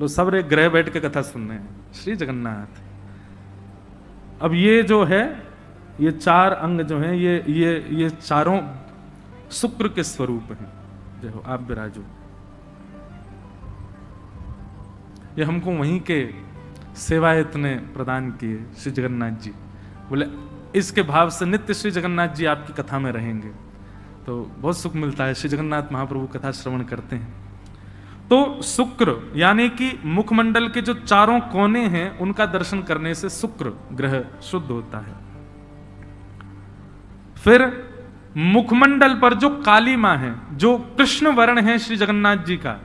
लोग सब रे ग्रह बैठ के कथा सुन रहे हैं श्री जगन्नाथ। अब ये जो है, ये चार अंग जो हैं, ये चारों शुक्र के स्वरूप हैं। जय हो, आप विराजो। ये हमको वहीं के सेवायत ने प्रदान किए श्री जगन्नाथ जी। बोले इसके भाव से नित्य श्री जगन्नाथ जी आपकी कथा में रहेंगे, तो बहुत सुख मिलता है। श्री जगन्नाथ महाप्रभु कथा श्रवण करते हैं तो शुक्र यानी कि मुखमंडल के जो चारों कोने हैं उनका दर्शन करने से शुक्र ग्रह शुद्ध होता है। फिर मुखमंडल पर जो काली मां है, जो कृष्ण वर्ण है श्री जगन्नाथ जी का,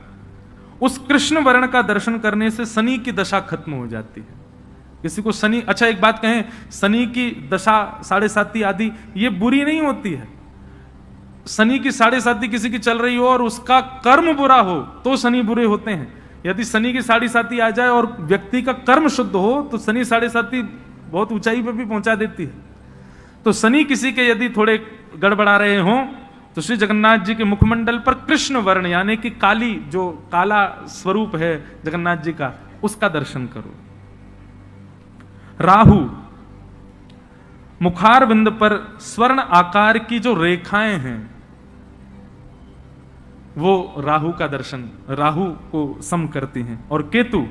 उस कृष्ण वर्ण का दर्शन करने से शनि की दशा खत्म हो जाती है। किसी को शनि, अच्छा एक बात कहें, शनि की दशा 7.5 आदि ये बुरी नहीं होती है। शनि की 7.5 किसी की चल रही हो और उसका कर्म बुरा हो तो शनि बुरे होते हैं। यदि शनि की 7.5 आ जाए और व्यक्ति का कर्म शुद्ध हो तो शनि 7.5 बहुत ऊंचाई पर भी पहुंचा देती है। तो शनि किसी के यदि थोड़े गड़बड़ा रहे हों तो श्री जगन्नाथ जी के मुखमंडल पर कृष्ण वर्ण यानी कि काली, जो काला स्वरूप है जगन्नाथ जी का, उसका दर्शन करो। राहु, मुखार बिंद पर स्वर्ण आकार की जो रेखाएं हैं वो राहु का दर्शन, राहु को सम करती हैं। और केतु,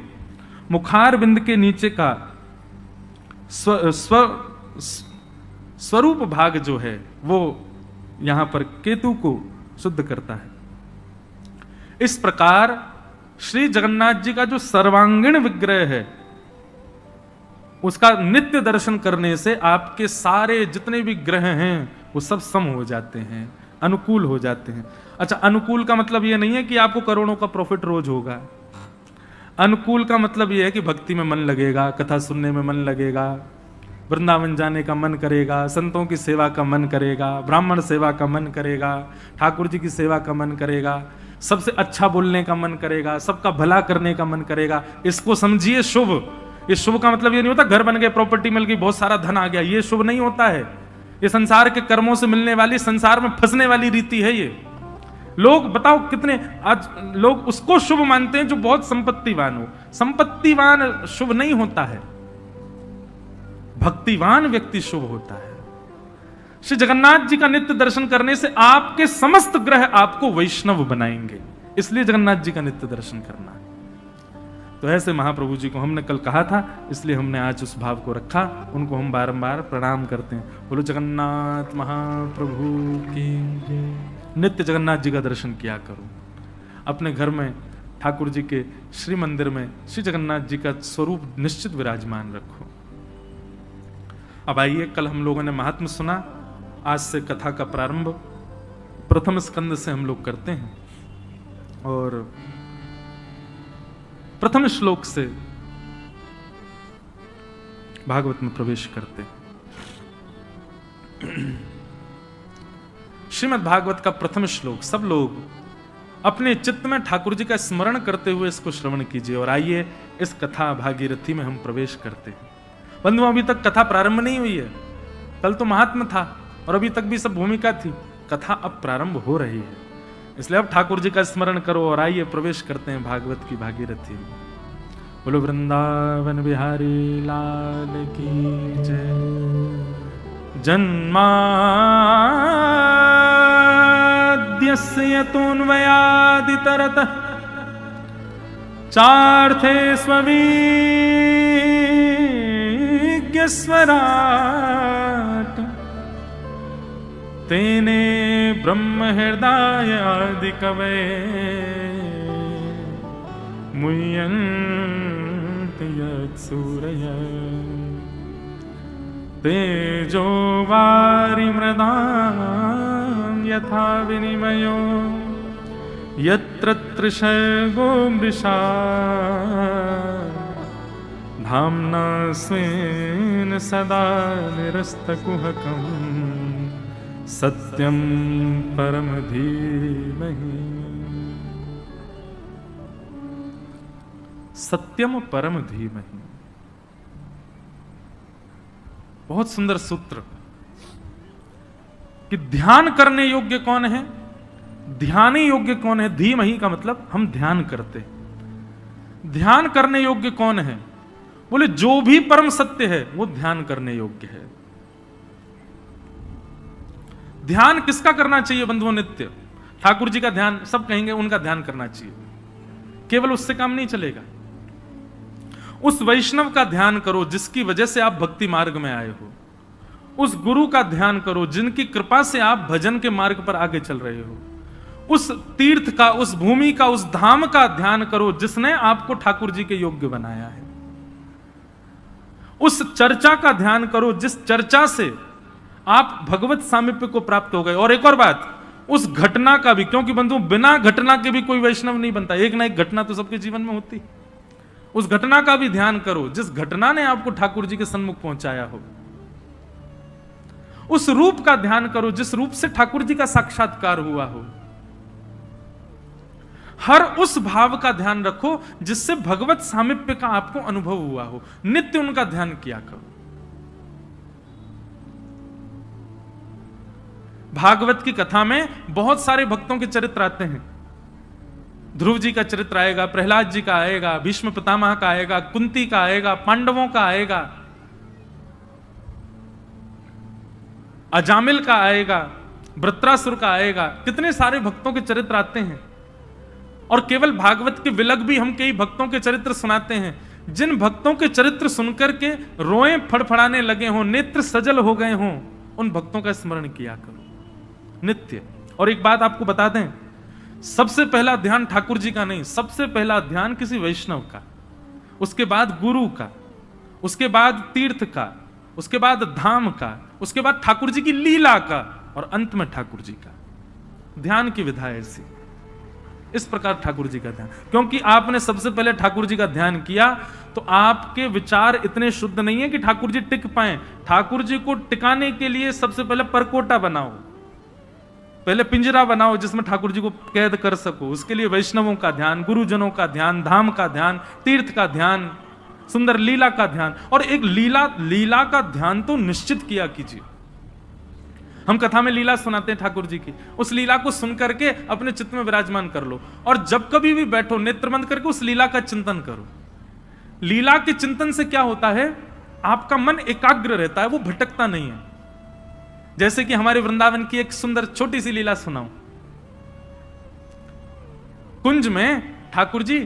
मुखार बिंद के नीचे का स्वरूप भाग जो है वो यहां पर केतु को शुद्ध करता है। इस प्रकार श्री जगन्नाथ जी का जो सर्वांगीण विग्रह है उसका नित्य दर्शन करने से आपके सारे जितने भी ग्रह हैं वो सब सम हो जाते हैं, अनुकूल हो जाते हैं। अच्छा, अनुकूल का मतलब ये नहीं है कि आपको करोड़ों का प्रॉफिट रोज होगा। अनुकूल का मतलब ये है कि भक्ति में मन लगेगा, कथा सुनने में मन लगेगा, वृंदावन जाने का मन करेगा, संतों की सेवा का मन करेगा, ब्राह्मण सेवा का मन करेगा, ठाकुर जी की सेवा का मन करेगा, सबसे अच्छा बोलने का मन करेगा, सबका भला करने का मन करेगा। इसको समझिए शुभ। ये शुभ का मतलब ये नहीं होता घर बन गए, प्रॉपर्टी मिल गई, बहुत सारा धन आ गया, ये शुभ नहीं होता है। ये संसार के कर्मों से मिलने वाली, संसार में फंसने वाली रीति है। ये लोग बताओ कितने आज लोग उसको शुभ मानते हैं जो बहुत संपत्तिवान हो। संपत्तिवान शुभ नहीं होता है, भक्तिवान व्यक्ति शुभ होता है। श्री जगन्नाथ जी का नित्य दर्शन करने से आपके समस्त ग्रह आपको वैष्णव बनाएंगे, इसलिए जगन्नाथ जी का नित्य दर्शन करना है। तो ऐसे महाप्रभु जी को हमने कल कहा था, इसलिए हमने आज उस भाव को रखा। उनको हम बारंबार प्रणाम करते हैं। बोलो जगन्नाथ महाप्रभु की जय। नित्य जगन्नाथ जी का दर्शन किया करो। अपने घर में ठाकुर जी के श्री मंदिर में श्री जगन्नाथ जी का स्वरूप निश्चित विराजमान रखो। अब आइए, कल हम लोगों ने महात्म सुना, आज से कथा का प्रारंभ प्रथम स्कंद से हम लोग करते हैं और प्रथम श्लोक से भागवत में प्रवेश करते हैं। श्रीमद् भागवत का प्रथम श्लोक, सब लोग अपने चित्त में ठाकुर जी का स्मरण करते हुए इसको श्रवण कीजिए और आइए इस कथा भागीरथी में हम प्रवेश करते हैं। बंधुओं, अभी तक कथा प्रारंभ नहीं हुई है, कल तो महात्म था और अभी तक भी सब भूमिका थी, कथा अब प्रारंभ हो रही है, इसलिए अब ठाकुर जी का स्मरण करो और आइए प्रवेश करते हैं भागवत की भागीरथी में। बोलो वृंदावन बिहारी लाल की जय। जन्माद्यस्य यतोऽन्वयादितरतः चार्थे स्ववीज्ञस्वराट् तेने ब्रह्म हृदय आदि कवये मुह्यन्ति यत्सूरयः तेजो वारिमृदां यथा विनिमयो यत्र त्रिसर्गो मृषा धाम्ना स्वेन सदा निरस्तकुहकम् सत्यं परम धीमहि। सत्यम परम धीमहि, बहुत सुंदर सूत्र कि ध्यान करने योग्य कौन है, ध्यानी योग्य कौन है। धीमहि का मतलब हम ध्यान करते। ध्यान करने योग्य कौन है? बोले जो भी परम सत्य है वो ध्यान करने योग्य है। ध्यान किसका करना चाहिए बंधुओं? नित्य ठाकुर जी का ध्यान, सब कहेंगे उनका ध्यान करना चाहिए, केवल उससे काम नहीं चलेगा। उस वैष्णव का ध्यान करो जिसकी वजह से आप भक्ति मार्ग में आए हो। उस गुरु का ध्यान करो जिनकी कृपा से आप भजन के मार्ग पर आगे चल रहे हो। उस तीर्थ का, उस भूमि का, उस धाम का ध्यान करो जिसने आपको ठाकुर जी के योग्य बनाया है। उस चर्चा का ध्यान करो जिस चर्चा से आप भगवत सामीप्य को प्राप्त हो गए। और एक और बात, उस घटना का भी, क्योंकि बंधु बिना घटना के भी कोई वैष्णव नहीं बनता, एक ना एक घटना तो सबके जीवन में होती। उस घटना का भी ध्यान करो जिस घटना ने आपको ठाकुर जी के सन्मुख पहुंचाया हो। उस रूप का ध्यान करो जिस रूप से ठाकुर जी का साक्षात्कार हुआ हो। हर उस भाव का ध्यान रखो जिससे भगवत सामीप्य का आपको अनुभव हुआ हो। नित्य उनका ध्यान किया करो। भागवत की कथा में बहुत सारे भक्तों के चरित्र आते हैं। ध्रुव जी का चरित्र आएगा, प्रहलाद जी का आएगा, भीष्म पितामह का आएगा, कुंती का आएगा, पांडवों का आएगा, अजामिल का आएगा, वृत्रासुर का आएगा। कितने सारे भक्तों के चरित्र आते हैं। और केवल भागवत के विलग भी हम कई भक्तों के चरित्र सुनाते हैं। जिन भक्तों के चरित्र सुनकर के रोएं फड़फड़ाने लगे हों, नेत्र सजल हो गए हों, उन भक्तों का स्मरण किया करो नित्य। और एक बात आपको बता दें, सबसे पहला ध्यान ठाकुर जी का नहीं, सबसे पहला ध्यान किसी वैष्णव का, उसके बाद गुरु का, उसके बाद तीर्थ का, उसके बाद धाम का, उसके बाद ठाकुर जी की लीला का और अंत में ठाकुर जी का। ध्यान की विधा ऐसी, इस प्रकार ठाकुर जी का ध्यान। क्योंकि आपने सबसे पहले ठाकुर जी का ध्यान किया तो आपके विचार इतने शुद्ध नहीं है कि ठाकुर जी टिक पाए। ठाकुर जी को टिकाने के लिए सबसे पहले परकोटा बनाओ, पहले पिंजरा बनाओ जिसमें ठाकुर जी को कैद कर सको। उसके लिए वैष्णवों का ध्यान, गुरुजनों का ध्यान, धाम का ध्यान, तीर्थ का ध्यान, सुंदर लीला का ध्यान। और एक लीला का ध्यान तो निश्चित किया कीजिए। हम कथा में लीला सुनाते हैं ठाकुर जी की, उस लीला को सुन करके अपने चित्त में विराजमान कर लो। और जब कभी भी बैठो नेत्र बंद करके उस लीला का चिंतन करो। लीला के चिंतन से क्या होता है, आपका मन एकाग्र रहता है, वो भटकता नहीं है। जैसे कि हमारे वृंदावन की एक सुंदर छोटी सी लीला सुनाऊं। कुंज में ठाकुर जी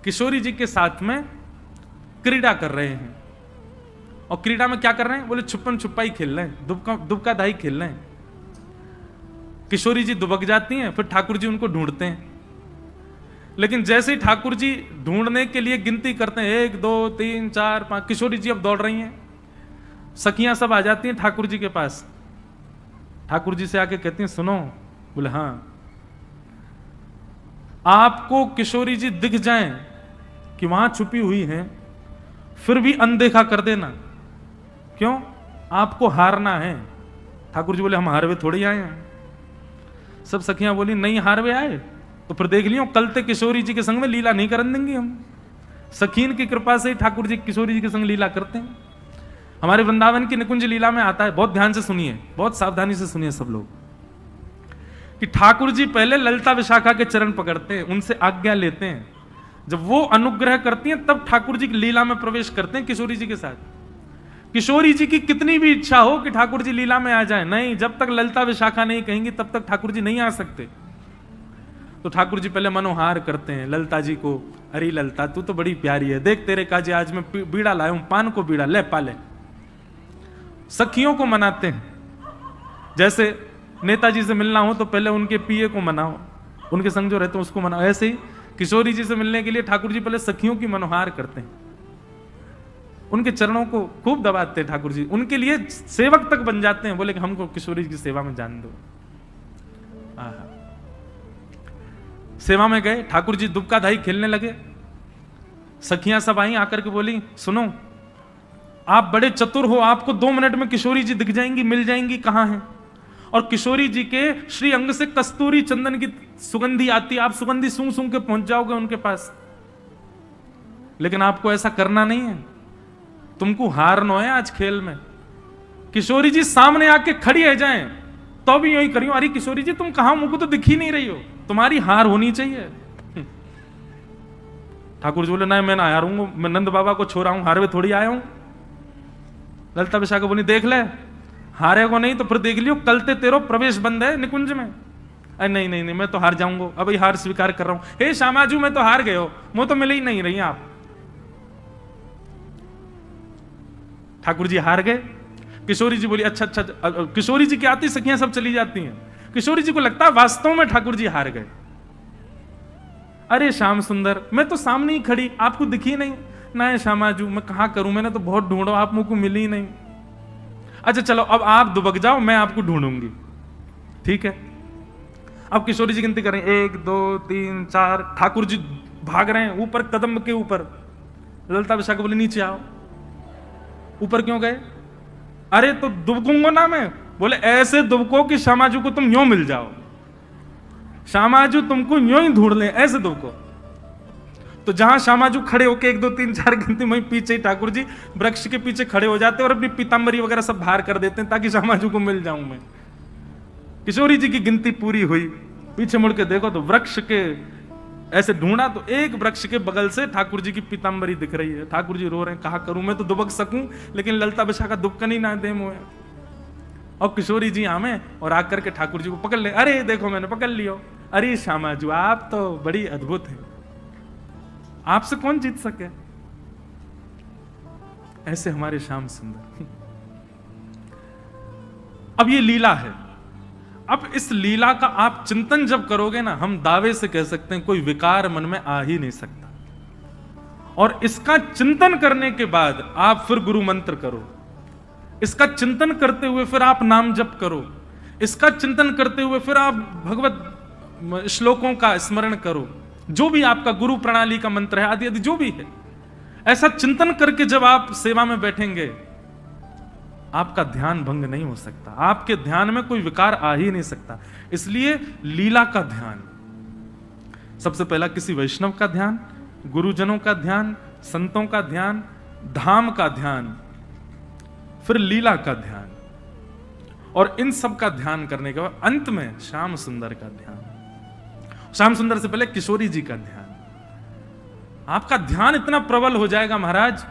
किशोरी जी के साथ में क्रीड़ा कर रहे हैं। और क्रीड़ा में क्या कर रहे हैं? बोले छुपन छुपाई खेल रहे हैं, दुबका दाई खेल रहे हैं। किशोरी जी दुबक जाती हैं, फिर ठाकुर जी उनको ढूंढते हैं, लेकिन जैसे ही ठाकुर जी ढूंढने के लिए गिनती करते हैं 1 2 3 4 5, किशोरी जी अब दौड़ रही हैं, सखियां सब आ जाती हैं ठाकुर जी के पास। ठाकुर जी से आके कहती हैं सुनो। बोले हाँ। आपको किशोरी जी दिख जाएं कि वहां छुपी हुई हैं, फिर भी अनदेखा कर देना। क्यों? आपको हारना है। ठाकुर जी बोले हम हारवे थोड़ी आए हैं। सब सखियां बोली नहीं हारवे आए तो फिर देख लियो कल ते किशोरी जी के संग में लीला नहीं करन देंगे हम। सखीन की कृपा से ठाकुर जी किशोरी जी के संग लीला करते हैं। हमारे वृंदावन की निकुंज लीला में आता है, बहुत ध्यान से सुनिए, बहुत सावधानी से सुनिए सब लोग, कि ठाकुर जी पहले ललिता विशाखा के चरण पकड़ते हैं, उनसे आज्ञा लेते हैं। जब वो अनुग्रह करती हैं तब ठाकुर जी लीला में प्रवेश करते हैं किशोरी जी के साथ। किशोरी जी की कितनी भी इच्छा हो कि ठाकुर जी लीला में आ जाए, नहीं, जब तक ललिता विशाखा नहीं कहेंगी तब तक ठाकुर जी नहीं आ सकते। तो ठाकुर जी पहले मनोहार करते हैं ललिता जी को। अरे ललिता तू तो बड़ी प्यारी है, देख तेरे काजे आज मैं बीड़ा लाया हूं, पान को बीड़ा ले पाले। सखियों को मनाते हैं, जैसे नेताजी से मिलना हो तो पहले उनके पीए को मनाओ, उनके संग जो रहते हैं उसको मनाओ। ऐसे ही किशोरी जी से मिलने के लिए ठाकुर जी पहले सखियों की मनोहार करते हैं, उनके चरणों को खूब दबाते हैं ठाकुर जी, उनके लिए सेवक तक बन जाते हैं। बोले कि हमको किशोरी जी की सेवा में जान दो। सेवा में गए, ठाकुर जी दुबका धाई खेलने लगे। सखियां सब आई आकर के बोली सुनो आप बड़े चतुर हो, आपको 2 मिनट में किशोरी जी दिख जाएंगी, मिल जाएंगी, कहां हैं? और किशोरी जी के श्री अंग से कस्तूरी चंदन की सुगंधी आती, आप सुगंधी सूंघ सूंघ के पहुंच जाओगे उनके पास। लेकिन आपको ऐसा करना नहीं है, तुमको हारना है आज खेल में। किशोरी जी सामने आके खड़ी है जाएं तो भी यही करियो, अरे किशोरी जी तुम कहां, मुझको तो दिख ही नहीं रही हो, तुम्हारी हार होनी चाहिए। ठाकुर जी बोले नहीं मैं ना हारूंगा, मैं नंद बाबा को छोड़ा हूं, हारवे थोड़ी आया हूं। ललिता विशाखा बोली देख ले, हारे को नहीं तो फिर देख लियो कल ते तेरो प्रवेश बंद है निकुंज में। अरे नहीं नहीं नहीं मैं तो हार जाऊंगा, अब हार स्वीकार कर रहा हूं। हे श्यामाजू मैं तो हार गए हो, मुझे तो मिले ही नहीं रही आप। ठाकुर जी हार गए। किशोरी जी बोली अच्छा अच्छा। किशोरी जी की आती सखियां सब चली जाती हैं। किशोरी जी को लगता है वास्तव में ठाकुर जी हार गए। अरे श्याम सुंदर मैं तो सामने ही खड़ी, आपको दिखी नहीं। ना श्यामाजू मैं कहां करूं, मैंने तो बहुत ढूंढा, आप मुझको मिली ही नहीं। अच्छा चलो अब आप दुबक जाओ, मैं आपको ढूंढूंगी। ठीक है। अब किशोरी जी गिनती करें 1 2 3 4। ठाकुर जी भाग रहे हैं ऊपर कदम के ऊपर। ललिता विशाखा बोली नीचे आओ। ऊपर क्यों गए? अरे तो दुबकूंगा ना मैं। बोले ऐसे दुबको कि श्यामाजू को तुम यूं मिल जाओ, श्यामाजू तुमको यूं ही ढूंढ ले, ऐसे दुबको। तो जहां श्यामाजू खड़े होके 1 2 3 4 गिनती, वहीं पीछे ठाकुर जी वृक्ष के पीछे खड़े हो जाते हैं और अपनी पीतांबरी वगैरह सब बाहर कर देते हैं ताकि श्यामाजू को मिल जाऊं मैं। किशोरी जी की गिनती पूरी हुई, पीछे मुड़ के देखो तो वृक्ष के ऐसे ढूंढा तो एक वृक्ष के बगल से ठाकुर जी की पीतांबरी दिख रही है। ठाकुर जी रो रहे हैं, कहा करूं मैं तो दुबक सकूं, लेकिन ललिता विशाखा दुबकन ही ना दे मुझे। और किशोरी जी आमे और आकर के ठाकुर जी को पकड़ ले। अरे देखो मैंने पकड़ लियो। अरे श्यामाजू आप तो बड़ी अद्भुत है, आपसे कौन जीत सके। ऐसे हमारे श्याम सुंदर। अब ये लीला है। अब इस लीला का आप चिंतन जब करोगे ना, हम दावे से कह सकते हैं कोई विकार मन में आ ही नहीं सकता। और इसका चिंतन करने के बाद आप फिर गुरु मंत्र करो, इसका चिंतन करते हुए फिर आप नाम जप करो, इसका चिंतन करते हुए फिर आप भगवत श्लोकों का स्मरण करो, जो भी आपका गुरु प्रणाली का मंत्र है आदि आदि जो भी है। ऐसा चिंतन करके जब आप सेवा में बैठेंगे, आपका ध्यान भंग नहीं हो सकता, आपके ध्यान में कोई विकार आ ही नहीं सकता। इसलिए लीला का ध्यान, सबसे पहला किसी वैष्णव का ध्यान, गुरुजनों का ध्यान, संतों का ध्यान, धाम का ध्यान, फिर लीला का ध्यान, और इन सब का ध्यान करने के बाद अंत में श्याम सुंदर का ध्यान। श्याम सुंदर से पहले किशोरी जी का ध्यान। आपका ध्यान इतना प्रबल हो जाएगा महाराज,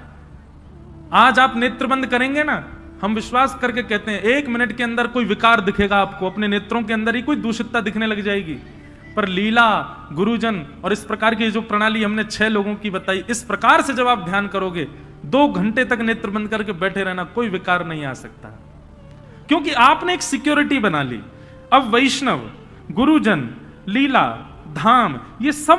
आज आप नेत्र बंद करेंगे ना, हम विश्वास करके कहते हैं 1 मिनट के अंदर कोई विकार दिखेगा आपको, अपने नेत्रों के अंदर ही कोई दूषितता दिखने लग जाएगी। पर लीला, गुरुजन और इस प्रकार की जो प्रणाली हमने 6 लोगों की बताई, इस प्रकार से जब आप ध्यान करोगे 2 घंटे तक नेत्र बंद करके बैठे रहना, कोई विकार नहीं आ सकता, क्योंकि आपने एक सिक्योरिटी बना ली। अब वैष्णव, गुरुजन, लीला, धाम, ये सब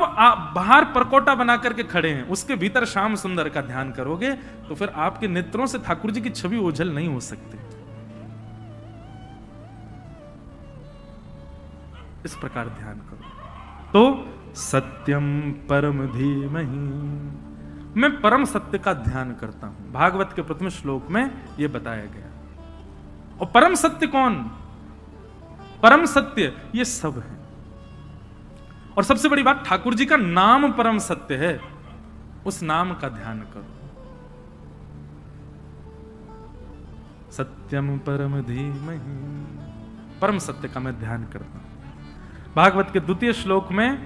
बाहर परकोटा बना करके खड़े हैं, उसके भीतर श्याम सुंदर का ध्यान करोगे तो फिर आपके नेत्रों से ठाकुर जी की छवि ओझल नहीं हो सकती। इस प्रकार ध्यान करो। तो सत्यम परम धीमहि, मैं परम सत्य का ध्यान करता हूं। भागवत के प्रथम श्लोक में यह बताया गया। और परम सत्य कौन? परम सत्य ये सब है। और सबसे बड़ी बात, ठाकुर जी का नाम परम सत्य है, उस नाम का ध्यान करो। सत्यम परम धीमहि, परम सत्य का मैं ध्यान करता हूं। भागवत के द्वितीय श्लोक में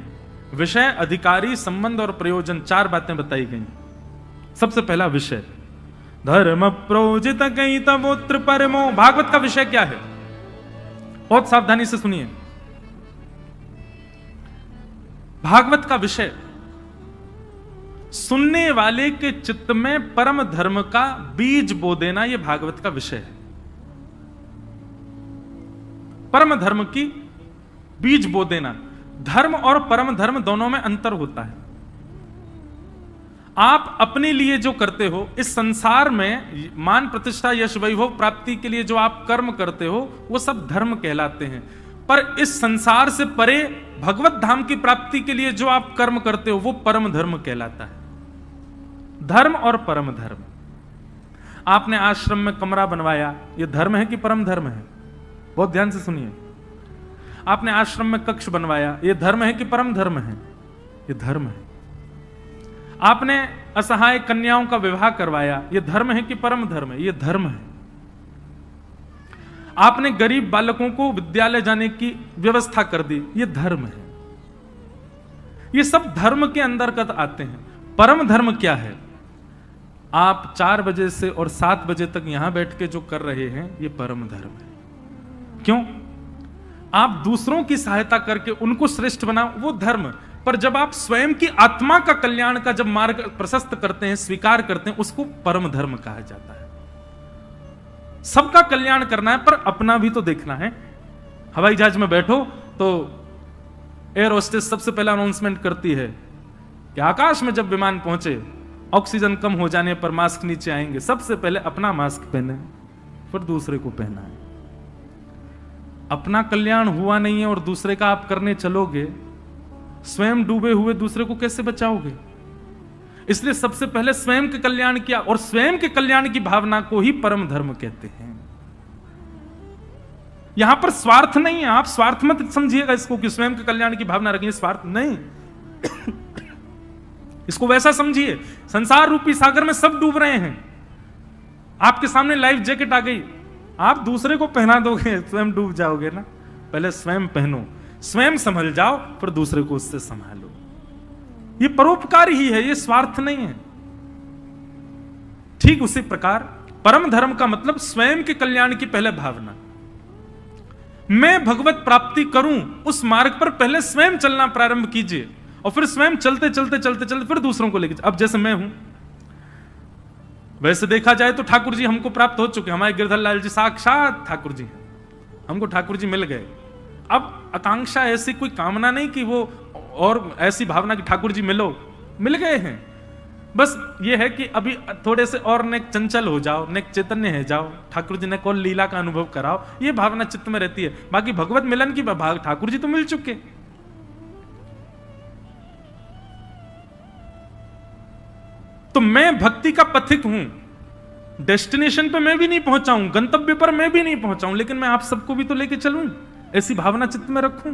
विषय, अधिकारी, संबंध और प्रयोजन 4 बातें बताई गई। सबसे पहला विषय, धर्म प्रोजित कई तमोत्र परमो। भागवत का विषय क्या है? बहुत सावधानी से सुनिए। भागवत का विषय सुनने वाले के चित्त में परम धर्म का बीज बो देना, यह भागवत का विषय है। परम धर्म की बीज बो देना। धर्म और परम धर्म दोनों में अंतर होता है। आप अपने लिए जो करते हो, इस संसार में मान प्रतिष्ठा यश वैभव प्राप्ति के लिए जो आप कर्म करते हो, वो सब धर्म कहलाते हैं। पर इस संसार से परे भगवत धाम की प्राप्ति के लिए जो आप कर्म करते हो, वो परम धर्म कहलाता है। धर्म और परम धर्म। आपने आश्रम में कमरा बनवाया, ये धर्म है कि परम धर्म है? बहुत ध्यान से सुनिए। आपने आश्रम में कक्ष बनवाया, ये धर्म है कि परम धर्म है? ये धर्म है। आपने असहाय कन्याओं का विवाह करवाया, ये धर्म है कि परम धर्म है? ये धर्म है। आपने गरीब बालकों को विद्यालय जाने की व्यवस्था कर दी, ये धर्म है। ये सब धर्म के अंतर्गत आते हैं। परम धर्म क्या है? आप 4 बजे से और 7 बजे तक यहां बैठ के जो कर रहे हैं, ये परम धर्म है। क्यों? आप दूसरों की सहायता करके उनको श्रेष्ठ बनाओ, वो धर्म। पर जब आप स्वयं की आत्मा का कल्याण का जब मार्ग प्रशस्त करते हैं, स्वीकार करते हैं, उसको परम धर्म कहा जाता है। सबका कल्याण करना है, पर अपना भी तो देखना है। हवाई जहाज में बैठो तो एयर होस्टेस सबसे पहला अनाउंसमेंट करती है कि आकाश में जब विमान पहुंचे, ऑक्सीजन कम हो जाने पर मास्क नीचे आएंगे, सबसे पहले अपना मास्क पहने, फिर दूसरे को पहना है। अपना कल्याण हुआ नहीं है और दूसरे का आप करने चलोगे, स्वयं डूबे हुए दूसरे को कैसे बचाओगे? इसलिए सबसे पहले स्वयं के कल्याण किया, और स्वयं के कल्याण की भावना को ही परम धर्म कहते हैं। यहां पर स्वार्थ नहीं है। आप स्वार्थ मत समझिएगा इसको कि स्वयं के कल्याण की भावना रखिए, स्वार्थ नहीं। इसको वैसा समझिए, संसार रूपी सागर में सब डूब रहे हैं, आपके सामने लाइफ जैकेट आ गई, आप दूसरे को पहना दोगे, स्वयं डूब जाओगे ना। पहले स्वयं पहनो, स्वयं संभल जाओ, फिर दूसरे को उससे संभालो। ये परोपकार ही है, ये स्वार्थ नहीं है। ठीक उसी प्रकार परम धर्म का मतलब स्वयं के कल्याण की पहले भावना। मैं भगवत प्राप्ति करूं, उस मार्ग पर पहले स्वयं चलना प्रारंभ कीजिए, और फिर स्वयं चलते चलते चलते चलते फिर दूसरों को लेके। अब जैसे मैं हूं, वैसे देखा जाए तो ठाकुर जी हमको प्राप्त हो चुके। हमारे गिरधर लाल जी साक्षात ठाकुर जी हैं, हमको ठाकुर जी मिल गए। अब आकांक्षा ऐसी कोई कामना नहीं कि वो और ऐसी भावना कि ठाकुर जी मिलो, मिल गए हैं। बस ये है कि अभी थोड़े से और नेक चंचल हो जाओ, नेक चैतन्य है जाओ, ठाकुर जी ने कौन लीला का अनुभव कराओ, ये भावना चित्त में रहती है। बाकी भगवत मिलन की भाग ठाकुर जी तो मिल चुके। तो मैं भक्ति का पथिक हूं, डेस्टिनेशन पे मैं भी नहीं पहुंचाऊं, गंतव्य पर मैं भी नहीं पहुंचाऊं, लेकिन मैं आप सबको भी तो लेके चलूं, ऐसी भावना चित्त में रखूं।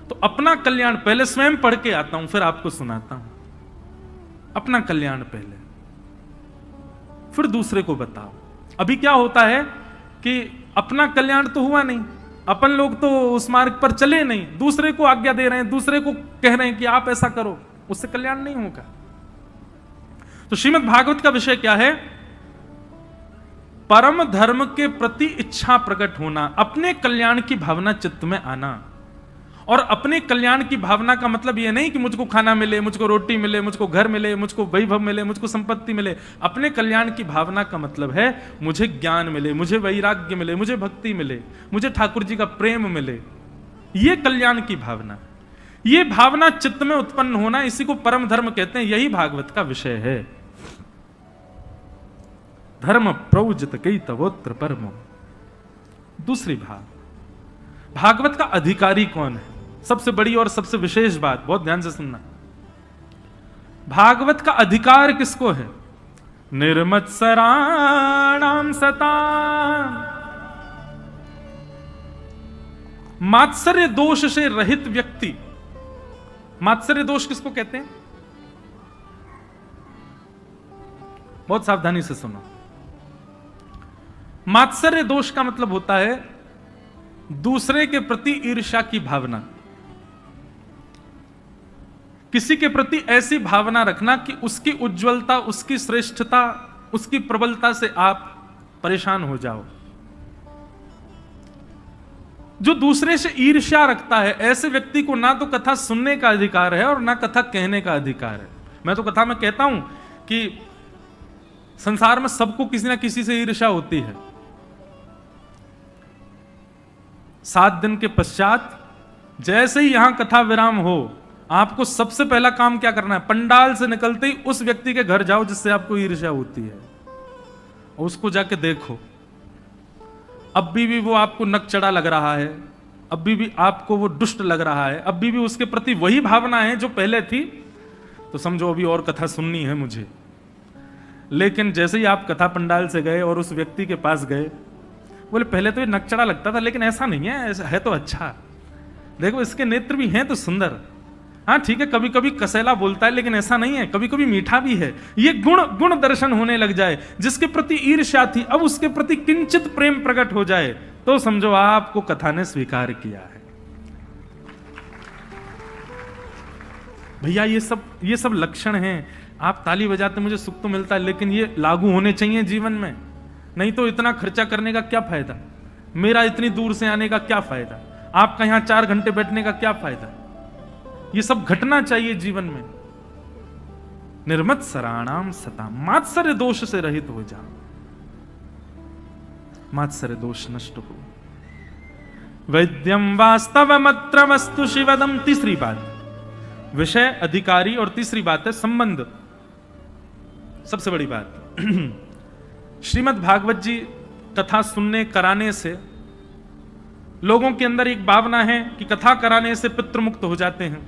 तो अपना कल्याण पहले स्वयं पढ़ के आता हूं, फिर आपको सुनाता हूं। अपना कल्याण पहले, फिर दूसरे को बताओ। अभी क्या होता है कि अपना कल्याण तो हुआ नहीं, अपन लोग तो उस मार्ग पर चले नहीं, दूसरे को आज्ञा दे रहे हैं, दूसरे को कह रहे हैं कि आप ऐसा करो, उससे कल्याण नहीं होगा। तो श्रीमद् भागवत का विषय क्या है? परम धर्म के प्रति इच्छा प्रकट होना, अपने कल्याण की भावना चित्त में आना। और अपने कल्याण की भावना का मतलब यह नहीं कि मुझको खाना मिले, मुझको रोटी मिले, मुझको घर मिले, मुझको वैभव मिले, मुझको संपत्ति मिले। अपने कल्याण की भावना का मतलब है मुझे ज्ञान मिले, मुझे वैराग्य मिले, मुझे भक्ति मिले, मुझे ठाकुर जी का प्रेम मिले। यह कल्याण की भावना। ये भावना चित्त में उत्पन्न होना, इसी को परम धर्म कहते हैं। यही भागवत का विषय है। धर्म प्रौजत कई तवोत्र परम। दूसरी भागवत का अधिकारी कौन है? सबसे बड़ी और सबसे विशेष बात, बहुत ध्यान से सुनना। भागवत का अधिकार किसको है? निर्मत्सराणाम सता। मात्सर्य दोष से रहित व्यक्ति। मात्सर्य दोष किसको कहते हैं? बहुत सावधानी से सुनो। मात्सर्य दोष का मतलब होता है दूसरे के प्रति ईर्ष्या की भावना। किसी के प्रति ऐसी भावना रखना कि उसकी उज्जवलता, उसकी श्रेष्ठता, उसकी प्रबलता से आप परेशान हो जाओ। जो दूसरे से ईर्ष्या रखता है, ऐसे व्यक्ति को ना तो कथा सुनने का अधिकार है और ना कथा कहने का अधिकार है। मैं तो कथा में कहता हूं कि संसार में सबको किसी ना किसी से ईर्ष्या होती है। 7 दिन के पश्चात जैसे ही यहां कथा विराम हो, आपको सबसे पहला काम क्या करना है? पंडाल से निकलते ही उस व्यक्ति के घर जाओ जिससे आपको ईर्ष्या होती है, और उसको जाके देखो। अब भी वो आपको नकचड़ा लग रहा है, अब भी आपको वो दुष्ट लग रहा है, अब भी उसके प्रति वही भावना है जो पहले थी, तो समझो अभी और कथा सुननी है मुझे। लेकिन जैसे ही आप कथा पंडाल से गए और उस व्यक्ति के पास गए, बोले पहले तो ये नकचड़ा लगता था, लेकिन ऐसा नहीं है, ऐसा है तो अच्छा। देखो इसके नेत्र भी हैं तो सुंदर। हाँ ठीक है, कभी कभी कसैला बोलता है, लेकिन ऐसा नहीं है, कभी कभी मीठा भी है। ये गुण दर्शन होने लग जाए। जिसके प्रति ईर्ष्या थी, अब उसके प्रति किंचित प्रेम प्रकट हो जाए, तो समझो आपको कथा ने स्वीकार किया है। भैया ये सब लक्षण हैं। आप ताली बजाते मुझे सुख तो मिलता है, लेकिन ये लागू होने चाहिए जीवन में। नहीं तो इतना खर्चा करने का क्या फायदा? मेरा इतनी दूर से आने का क्या फायदा? आपका यहां 4 घंटे बैठने का क्या फायदा? ये सब घटना चाहिए जीवन में। निर्मत्सराणाम सता। मात्सर्य दोष से रहित हो जाओ, मात्सर्य दोष नष्ट हो। वैद्यम वास्तवमत्र वस्तु शिवदम। तीसरी बात, विषय, अधिकारी, और तीसरी बात है संबंध। सबसे बड़ी बात श्रीमद् भागवत जी कथा सुनने कराने से लोगों के अंदर एक भावना है कि कथा कराने से पितृ मुक्त हो जाते हैं।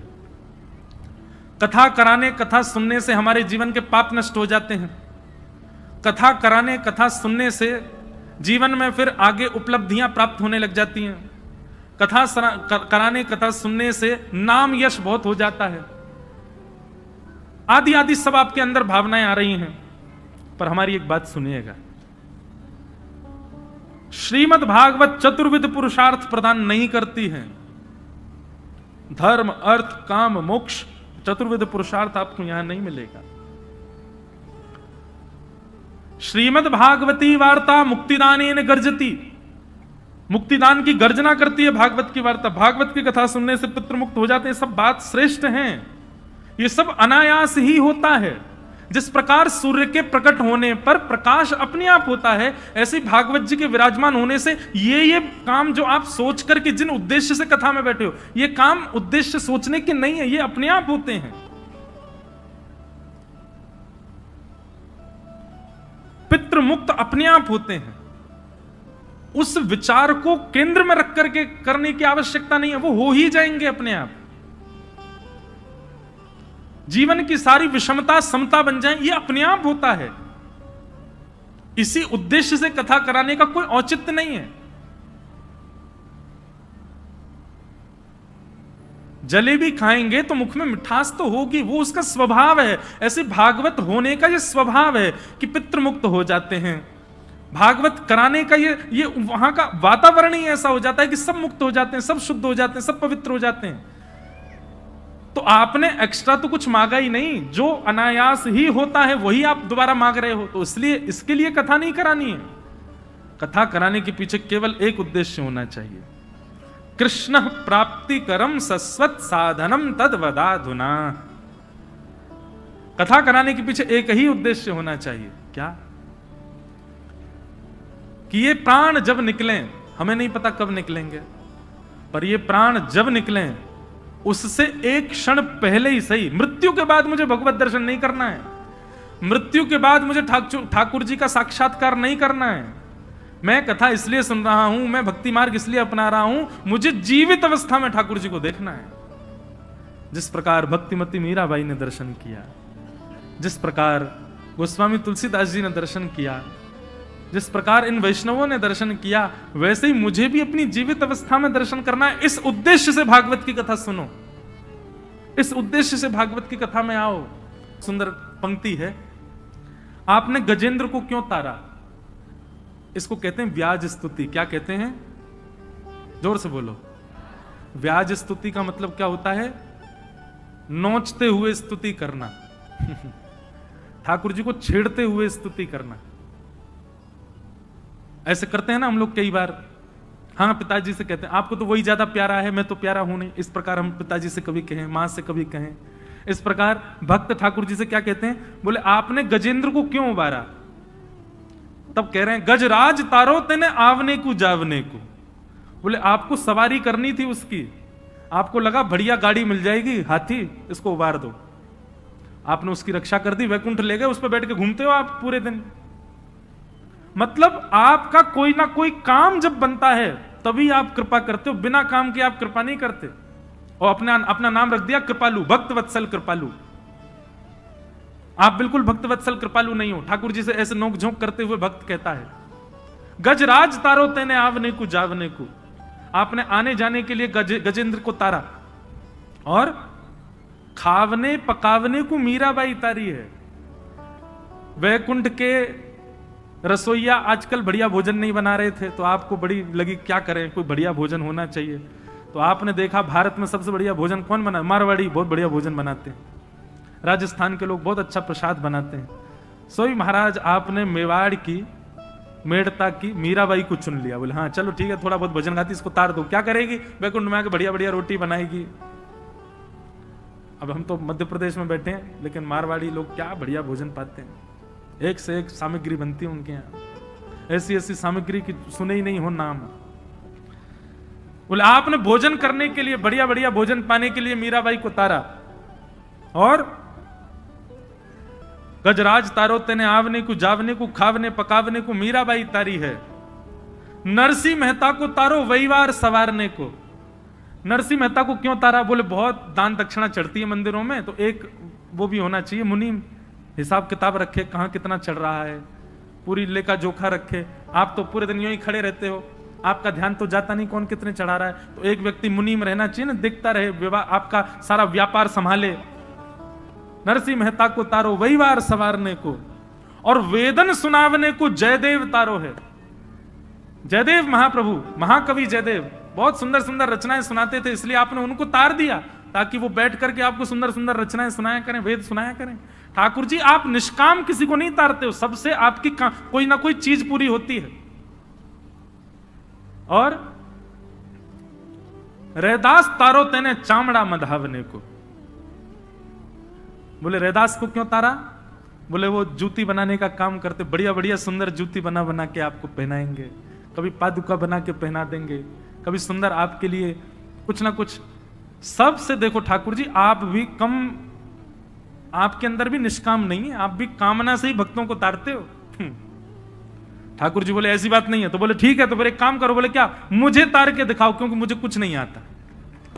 कथा कराने, कथा सुनने से हमारे जीवन के पाप नष्ट हो जाते हैं। कथा कराने, कथा सुनने से जीवन में फिर आगे उपलब्धियां प्राप्त होने लग जाती हैं। कथा कराने, कथा सुनने से नाम यश बहुत हो जाता है। आदि आदि सब आपके अंदर भावनाएं आ रही हैं। पर हमारी एक बात सुनिएगा, श्रीमद् भागवत चतुर्विध पुरुषार्थ प्रदान नहीं करती है। धर्म, अर्थ, काम, मोक्ष, चतुर्विध पुरुषार्थ आपको यहां नहीं मिलेगा। श्रीमद् भागवती वार्ता मुक्तिदानेन गर्जती। मुक्तिदान की गर्जना करती है भागवत की वार्ता। भागवत की कथा सुनने से पितृ मुक्त हो जाते हैं। सब बात श्रेष्ठ हैं। ये सब अनायास ही होता है। जिस प्रकार सूर्य के प्रकट होने पर प्रकाश अपने आप होता है, ऐसे भागवत जी के विराजमान होने से ये काम जो आप सोच करके जिन उद्देश्य से कथा में बैठे हो, ये काम उद्देश्य सोचने के नहीं है, ये अपने आप होते हैं। पितृ मुक्त अपने आप होते हैं। उस विचार को केंद्र में रख करके करने की आवश्यकता नहीं है, वो हो ही जाएंगे अपने आप। जीवन की सारी विषमता समता बन जाए, ये अपने आप होता है। इसी उद्देश्य से कथा कराने का कोई औचित्य नहीं है। जलेबी खाएंगे तो मुख में मिठास तो होगी, वो उसका स्वभाव है। ऐसे भागवत होने का ये स्वभाव है कि पितृ मुक्त हो जाते हैं। भागवत कराने का ये वहां का वातावरण ही ऐसा हो जाता है कि सब मुक्त हो जाते हैं, सब शुद्ध हो जाते हैं, सब पवित्र हो जाते हैं। तो आपने एक्स्ट्रा तो कुछ मांगा ही नहीं, जो अनायास ही होता है वही आप दोबारा मांग रहे हो। तो इसलिए इसके लिए कथा नहीं करानी है। कथा कराने के पीछे केवल एक उद्देश्य होना चाहिए, कृष्ण प्राप्तिकरम सस्वत साधनम तद्वदाधुना। कथा कराने के पीछे एक ही उद्देश्य होना चाहिए, क्या? कि ये प्राण जब निकलें, हमें नहीं पता कब निकलेंगे, पर ये प्राण जब निकलें उससे एक क्षण पहले ही सही, मृत्यु के बाद मुझे भगवत दर्शन नहीं करना है, मृत्यु के बाद मुझे ठाकुर जी का साक्षात्कार नहीं करना है। मैं कथा इसलिए सुन रहा हूं, मैं भक्ति मार्ग इसलिए अपना रहा हूं, मुझे जीवित अवस्था में ठाकुर जी को देखना है। जिस प्रकार भक्तिमती मीराबाई ने दर्शन किया, जिस प्रकार गोस्वामी तुलसीदास जी ने दर्शन किया, जिस प्रकार इन वैष्णवों ने दर्शन किया, वैसे ही मुझे भी अपनी जीवित अवस्था में दर्शन करना है। इस उद्देश्य से भागवत की कथा सुनो, इस उद्देश्य से भागवत की कथा में आओ। सुंदर पंक्ति है, आपने गजेंद्र को क्यों तारा? इसको कहते हैं व्याज स्तुति। क्या कहते हैं? जोर से बोलो। व्याज स्तुति का मतलब क्या होता है? नोचते हुए स्तुति करना ठाकुर जी को छेड़ते हुए स्तुति करना। ऐसे करते हैं ना हम लोग कई बार। हाँ, पिताजी से कहते हैं आपको तो वही ज्यादा प्यारा है, मैं तो प्यारा हूं नहीं। इस प्रकार हम पिताजी से कभी कहें, मां से कभी कहें। इस प्रकार भक्त ठाकुर जी से क्या कहते हैं? बोले आपने गजेंद्र को क्यों उबारा? तब कह रहे हैं गजराज तारो तेने आवने को जावने को। बोले आपको सवारी करनी थी उसकी, आपको लगा बढ़िया गाड़ी मिल जाएगी, हाथी, इसको उबार दो। आपने उसकी रक्षा कर दी, वैकुंठ ले गए, उस पर बैठ के घूमते हो आप पूरे दिन। मतलब आपका कोई ना कोई काम जब बनता है तभी आप कृपा करते हो, बिना काम के आप कृपा नहीं करते। और अपना नाम रख दिया कृपालु, भक्त वत्सल कृपालु। आप बिल्कुल भक्त वत्सल कृपालु नहीं हो। ठाकुर जी से ऐसे नोक झोंक करते हुए भक्त कहता है गजराज तारो तेने आवने को जावने को। आपने आने जाने के लिए गजेंद्र को तारा, और खावने पकावने को मीराबाई तारी है। वैकुंठ के रसोईया आजकल बढ़िया भोजन नहीं बना रहे थे, तो आपको बड़ी लगी क्या करें, कोई बढ़िया भोजन होना चाहिए। तो आपने देखा भारत में सबसे बढ़िया भोजन कौन बना? मारवाड़ी बहुत बढ़िया भोजन बनाते हैं, राजस्थान के लोग बहुत अच्छा प्रसाद बनाते हैं। सोई महाराज आपने मेवाड़ की, मेड़ता की मीराबाई को चुन लिया। बोले हाँ चलो ठीक है, थोड़ा बहुत भोजन खाती, इसको तार दो। क्या करेगी? वैकुंठ में आके बढ़िया बढ़िया रोटी बनाएगी। अब हम तो मध्य प्रदेश में बैठे हैं, लेकिन मारवाड़ी लोग क्या बढ़िया भोजन पाते हैं, एक से एक सामग्री बनती है उनके यहाँ। ऐसी ऐसी सामग्री की सुने ही नहीं हो नाम। बोले आपने भोजन करने के लिए, बढ़िया बढ़िया भोजन पाने के लिए मीराबाई को तारा, और गजराज तारो तेने आवने को जावने को, खावने पकावने को मीराबाई तारी है। नरसिंह मेहता को तारो वहीवार सवारने को। नरसिंह मेहता को क्यों तारा? बोले बहुत दान दक्षिणा चढ़ती है मंदिरों में, तो एक वो भी होना चाहिए, मुनि हिसाब किताब रखे, कहां कितना चढ़ रहा है, पूरी लेखा जोखा रखे। आप तो पूरे दिन यूं ही खड़े रहते हो, आपका ध्यान तो जाता नहीं कौन कितने चढ़ा रहा है। तो एक व्यक्ति मुनि में रहना चाहिए ना, देखता रहे, आपका सारा व्यापार संभाले। नरसिंह मेहता को तारो वहीवार सवारने को, और वेदन सुनावने को जयदेव तारो है। जयदेव महाप्रभु, महाकवि जयदेव बहुत सुंदर सुंदर रचनाएं सुनाते थे, इसलिए आपने उनको तार दिया ताकि वो बैठ करके आपको सुंदर सुंदर रचनाएं सुनाया करें, वेद सुनाया करें। ठाकुर जी आप निष्काम किसी को नहीं तारते हो, सबसे आपकी कोई ना कोई चीज पूरी होती है। और रैदास तारो तेने चामड़ा मधावने को। बोले रैदास को क्यों तारा? बोले वो जूती बनाने का काम करते, बढ़िया बढ़िया सुंदर जूती बना बना के आपको पहनाएंगे, कभी पादुका बना के पहना देंगे, कभी सुंदर आपके लिए कुछ ना कुछ। सबसे देखो ठाकुर जी आप भी कम, आपके अंदर भी निष्काम नहीं है, आप भी कामना से ही भक्तों को तारते हो। ठाकुर जी बोले ऐसी बात नहीं है। तो बोले ठीक है, तो फिर एक काम करो। बोले क्या? मुझे तार के दिखाओ, क्योंकि मुझे कुछ नहीं आता,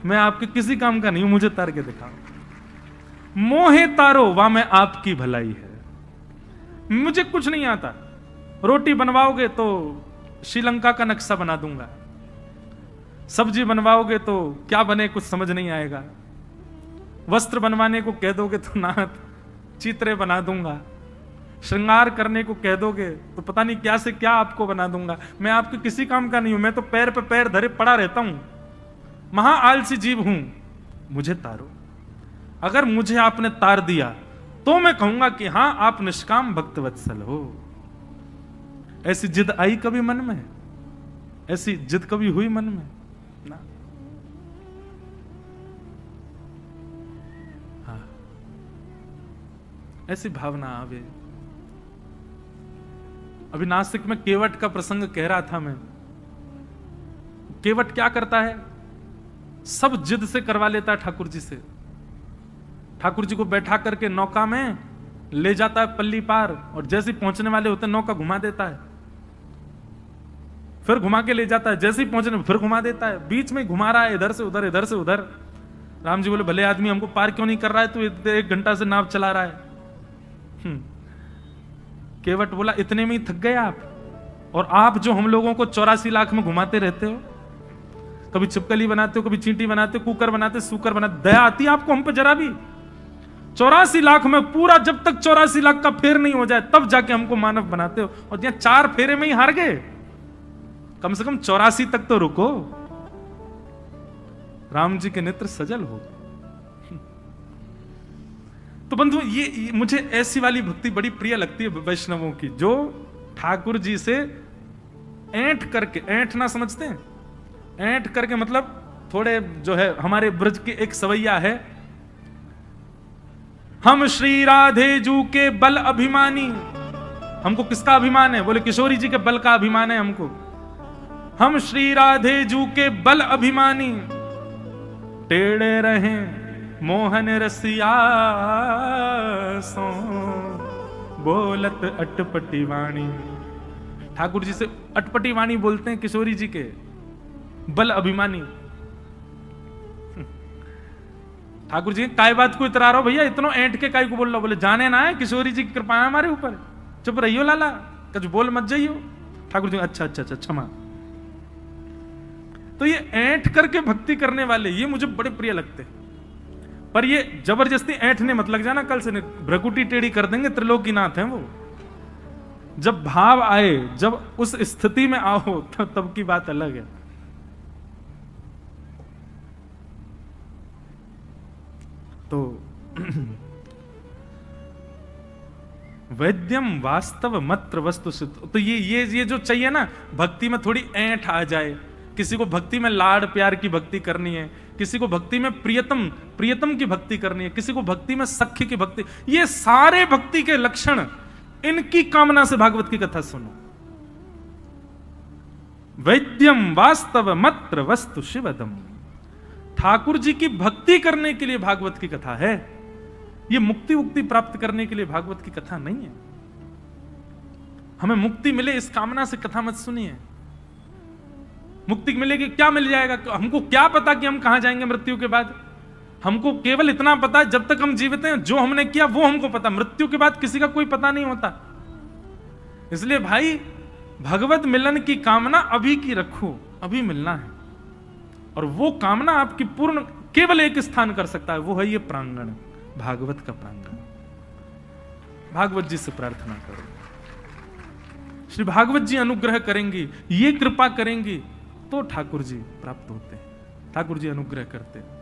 मैं आपके किसी काम का नहीं हूं, मुझे तार के दिखाओ। मोहे तारो वा में आपकी भलाई है, मुझे कुछ नहीं आता। रोटी बनवाओगे तो श्रीलंका का नक्शा बना दूंगा, सब्जी बनवाओगे तो क्या बने कुछ समझ नहीं आएगा, वस्त्र बनवाने को कह दोगे तो नाथ चित्रे बना दूंगा, श्रृंगार करने को कह दोगे तो पता नहीं क्या से क्या आपको बना दूंगा। मैं आपके किसी काम का नहीं हूं, मैं तो पैर पे पैर धरे पड़ा रहता हूं, महा आलसी जीव हूं, मुझे तारो। अगर मुझे आपने तार दिया तो मैं कहूंगा कि हां आप निष्काम भक्त वत्सल हो। ऐसी जिद आई कभी मन में? ऐसी जिद कभी हुई मन में? ना। हाँ, ऐसी भावना आवे। अभी नासिक में केवट का प्रसंग कह रहा था मैं। केवट क्या करता है? सब जिद से करवा लेता है ठाकुर जी से। ठाकुर जी को बैठा करके नौका में ले जाता है पल्ली पार, और जैसे ही पहुंचने वाले होते नौका घुमा देता है, फिर घुमा के ले जाता है, जैसे ही पहुंचने फिर घुमा देता है, बीच में घुमा रहा है, इधर से उधर इधर से उधर। राम जी बोले भले आदमी, हमको पार क्यों नहीं कर रहा है, तू 1 घंटा से नाव चला रहा है। केवट बोला इतने में ही थक गए आप, और आप जो हम लोगों को 84 लाख में घुमाते रहते हो, कभी छिपकली बनाते हो, कभी चींटी बनाते हो, कुकर बनाते, सूकर बनाते, दया आती है आपको हम पे जरा भी? 84 लाख में पूरा, जब तक 84 लाख का फेर नहीं हो जाए तब जाके हमको मानव बनाते हो, और यहां 4 फेरे में ही हार गए। कम से कम 84 तक तो रुको। राम जी के नेत्र सजल हो। तो बंधु, ये मुझे ऐसी वाली भक्ति बड़ी प्रिय लगती है वैष्णवों की, जो ठाकुर जी से ऐंठ करके, ऐंठना समझते हैं? ऐंठ करके मतलब थोड़े जो है, हमारे ब्रज के एक सवैया है, हम श्री राधे जू के बल अभिमानी। हमको किसका अभिमान है? बोले किशोरी जी के बल का अभिमान है हमको। हम श्री राधे जू के बल अभिमानी, टेढ़े रहे मोहन रसिया सो, बोलत अटपटी वाणी। ठाकुर जी से अटपटी वाणी बोलते हैं किशोरी जी के, बल अभिमानी। ठाकुर जी काय बात को इतरा रहो भैया, इतनो ऐंठ के काय को बोल रहा? बोले जाने ना है, किशोरी जी की कृपा है हमारे ऊपर, चुप रहियो लाला, कुछ बोल मत जाइयो। ठाकुर जी अच्छा अच्छा अच्छा क्षमा। तो ये ऐंठ करके भक्ति करने वाले, ये मुझे बड़े प्रिय लगते हैं। पर ये जबरदस्ती ऐंठने मत लग जाना, कल से भ्रकुटी टेढ़ी कर देंगे, त्रिलोकीनाथ हैं वो। जब भाव आए, जब उस स्थिति में आओ, तब की बात अलग है। तो वैद्यम वास्तव मत्र वस्तु सिद्ध। तो ये जो चाहिए ना, भक्ति में थोड़ी ऐंठ आ जाए, किसी को भक्ति में लाड़ प्यार की भक्ति करनी है, किसी को भक्ति में प्रियतम की भक्ति करनी है, किसी को भक्ति में सख्य की भक्ति, ये सारे भक्ति के लक्षण, इनकी कामना से भागवत की कथा सुनो। वैद्यम वास्तव मत्र वस्तु शिवदम। ठाकुर जी की भक्ति करने के लिए भागवत की कथा है, ये मुक्ति उक्ति प्राप्त करने के लिए भागवत की कथा नहीं है। हमें मुक्ति मिले इस कामना से कथा मत सुनिए। मुक्ति मिलेगी, क्या मिल जाएगा? हमको क्या पता कि हम कहां जाएंगे मृत्यु के बाद? हमको केवल इतना पता है जब तक हम जीवित हैं, जो हमने किया वो हमको पता। मृत्यु के बाद किसी का कोई पता नहीं होता। इसलिए भाई, भगवत मिलन की कामना अभी की रखो, अभी मिलना है। और वो कामना आपकी पूर्ण केवल एक स्थान कर सकता है, वो है ये प्रांगण, भागवत का प्रांगण। भागवत जी से प्रार्थना करो, श्री भागवत जी अनुग्रह करेंगी, ये कृपा करेंगी, तो ठाकुर जी प्राप्त होते हैं, ठाकुर जी अनुग्रह करते हैं।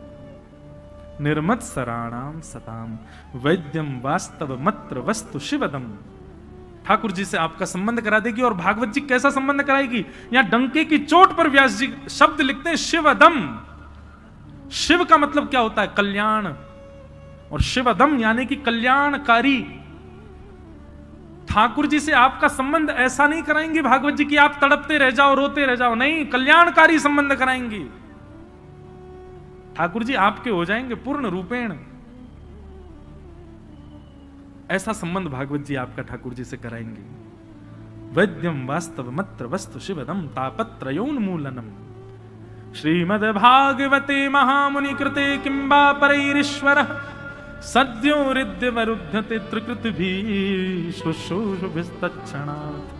निर्मत सराणाम सताम वैद्यम वास्तव मत्र वस्तु शिवदम। ठाकुर जी से आपका संबंध करा देगी। और भागवत जी कैसा संबंध कराएगी? यहां डंके की चोट पर व्यास जी शब्द लिखते हैं शिवदम। शिव का मतलब क्या होता है? कल्याण। और शिवदम यानी कि कल्याणकारी। ठाकुर जी से आपका संबंध ऐसा नहीं कराएंगे भागवत जी की आप तड़पते रह जाओ, रोते रह जाओ, नहीं, कल्याणकारी संबंध कराएंगी। ठाकुर जी आपके हो जाएंगे पूर्ण रूपेण। ऐसा संबंध भागवत जी आपका ठाकुर जी से कराएंगे। वैद्यम वास्तव मत्र वस्तु शिवदम तापत्रयोन्मूलनम। श्रीमद् भागवते महामुनि कृते किंबा परैरीश्वरः सद्यो हृदय वरुध्यते त्रिकृत भी शुश्रूषुभिस्तत्क्षणात्।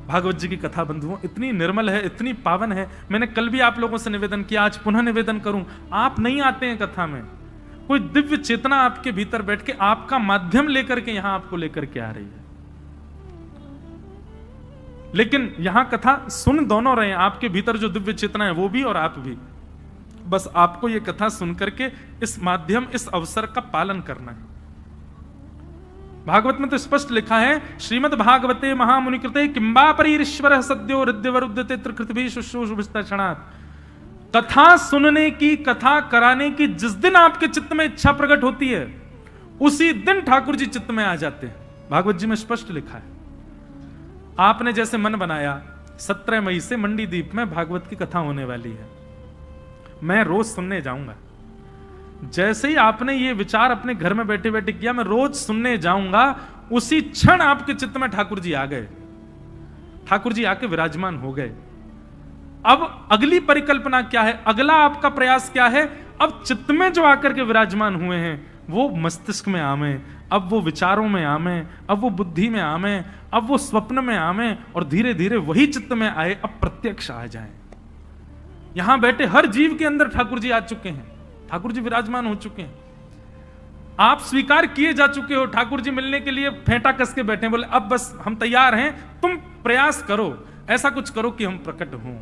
भागवत जी की कथा बंधुओं इतनी निर्मल है, इतनी पावन है। मैंने कल भी आप लोगों से निवेदन किया, आज पुनः निवेदन करूं। आप नहीं आते हैं कथा में, कोई दिव्य चेतना आपके भीतर बैठ के आपका माध्यम लेकर के यहां आपको लेकर के आ रही है। लेकिन यहां कथा सुन दोनों रहे हैं, आपके भीतर जो दिव्य चेतना है वो भी और आप भी। बस आपको यह कथा सुनकर के इस माध्यम, इस अवसर का पालन करना है। भागवत में तो स्पष्ट लिखा है, श्रीमद् भागवते महामुनि कृते किंबा परैरीश्वरः सद्यो हृदय वरुध्यते त्रिकृतिभिः शुश्रूषुभिस्तत्क्षणात्। कथा सुनने की, कथा कराने की जिस दिन आपके चित्त में इच्छा प्रकट होती है, उसी दिन ठाकुर जी चित्त में आ जाते हैं। भागवत जी में स्पष्ट लिखा है। आपने जैसे मन बनाया 17 मई से मंडी द्वीप में भागवत की कथा होने वाली है, मैं रोज सुनने जाऊंगा। जैसे ही आपने ये विचार अपने घर में बैठे बैठे किया, मैं रोज सुनने जाऊंगा, उसी क्षण आपके चित्त में ठाकुर जी आ गए, ठाकुर जी आके विराजमान हो गए। अब अगली परिकल्पना क्या है, अगला आपका प्रयास क्या है? अब चित्त में जो आकर के विराजमान हुए हैं वो मस्तिष्क में आवे, अब वो विचारों में आवे, अब वो बुद्धि में आवे, अब वो स्वप्न में आवे, और धीरे धीरे वही चित्त में आए, अब प्रत्यक्ष आ जाए। यहां बैठे हर जीव के अंदर ठाकुर जी आ चुके हैं, ठाकुर जी विराजमान हो चुके हैं। आप स्वीकार किए जा चुके हो, ठाकुर जी मिलने के लिए फेंटा कस के बैठे, बोले अब बस हम तैयार हैं, तुम प्रयास करो, ऐसा कुछ करो कि हम प्रकट हों।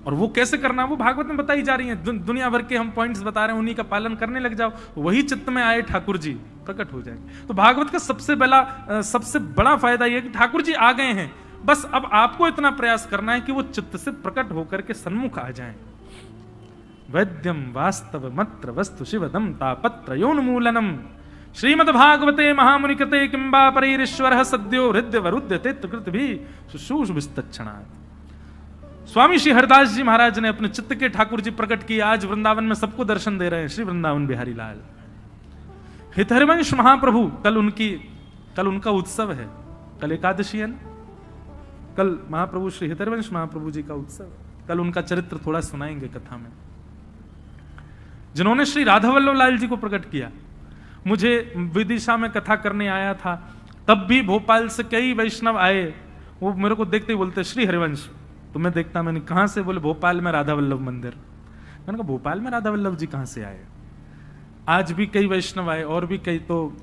और वो कैसे करना, वो भागवत में बताई जा रही है। दुनिया भर के हम पॉइंट्स बता रहे हैं, उन्हीं का पालन करने लग जाओ, वही चित्त में आए ठाकुर जी, प्रकट हो जाएंगे। तो भागवत का सबसे बड़ा फायदा यह है कि ठाकुर जी आ गए हैं, बस अब आपको इतना प्रयास करना है कि वो चित्त से प्रकट होकर के सन्मुख आ जाएं। वैद्यम वास्तव मत्र वस्तु शिवदम तापत्रयोन्मूलनम श्रीमद्भागवते महामुनिकृते किंबा परैरीश्वरः सद्यो हृदय वरुध्यते त्रिकृत भी शुश्रूषविस्तच्छणात्। स्वामी श्री हरदास जी महाराज ने अपने चित्त के ठाकुर जी प्रकट किए, आज वृंदावन में सबको दर्शन दे रहे हैं, श्री वृंदावन बिहारी लाल। हितहरिवंश महाप्रभु, कल उनका उत्सव है, कल एकादशी है ना, कल महाप्रभु श्री हितहरिवंश महाप्रभु जी का उत्सव, कल उनका चरित्र थोड़ा सुनाएंगे कथा में, जिन्होंने श्री राधा वल्लभ लाल जी को प्रकट किया। मुझे विदिशा में कथा करने आया था, तब भी भोपाल से कई वैष्णव आए, वो मेरे को देखते ही बोलते श्री हरिवंश, तो मैं देखता, मैंने कहां से? बोले भोपाल में राधा वल्लभ मंदिर। मैंने कहा भोपाल में राधा वल्लभ जी कहां से आए? आज भी कई वैष्णव आए, और भी कई, तो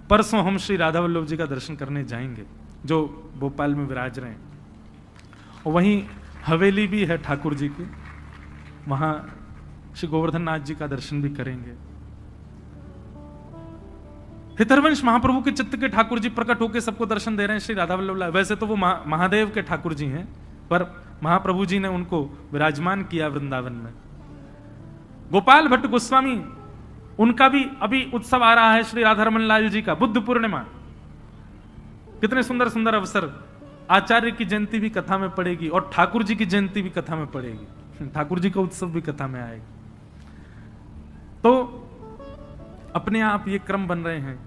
परसों हम श्री राधा वल्लभ जी का दर्शन करने जाएंगे जो भोपाल में विराज रहे हैं। और वहीं हवेली भी है ठाकुर जी की, वहां श्री गोवर्धन नाथ जी का दर्शन भी करेंगे। हितहरिवंश महाप्रभु के चित्त के ठाकुर जी प्रकट होकर सबको दर्शन दे रहे हैं, श्री राधा वल्लभ लाल। वैसे तो वो महादेव के ठाकुर जी हैं, पर महाप्रभु जी ने उनको विराजमान किया वृंदावन में। गोपाल भट्ट गोस्वामी, उनका भी अभी उत्सव आ रहा है, श्री राधारमण लाल जी का बुद्ध पूर्णिमा। कितने सुंदर सुंदर अवसर, आचार्य की जयंती भी कथा में पड़ेगी और ठाकुर जी की जयंती भी कथा में पड़ेगी, ठाकुर जी का उत्सव भी कथा में आएगा। तो अपने आप ये क्रम बन रहे हैं,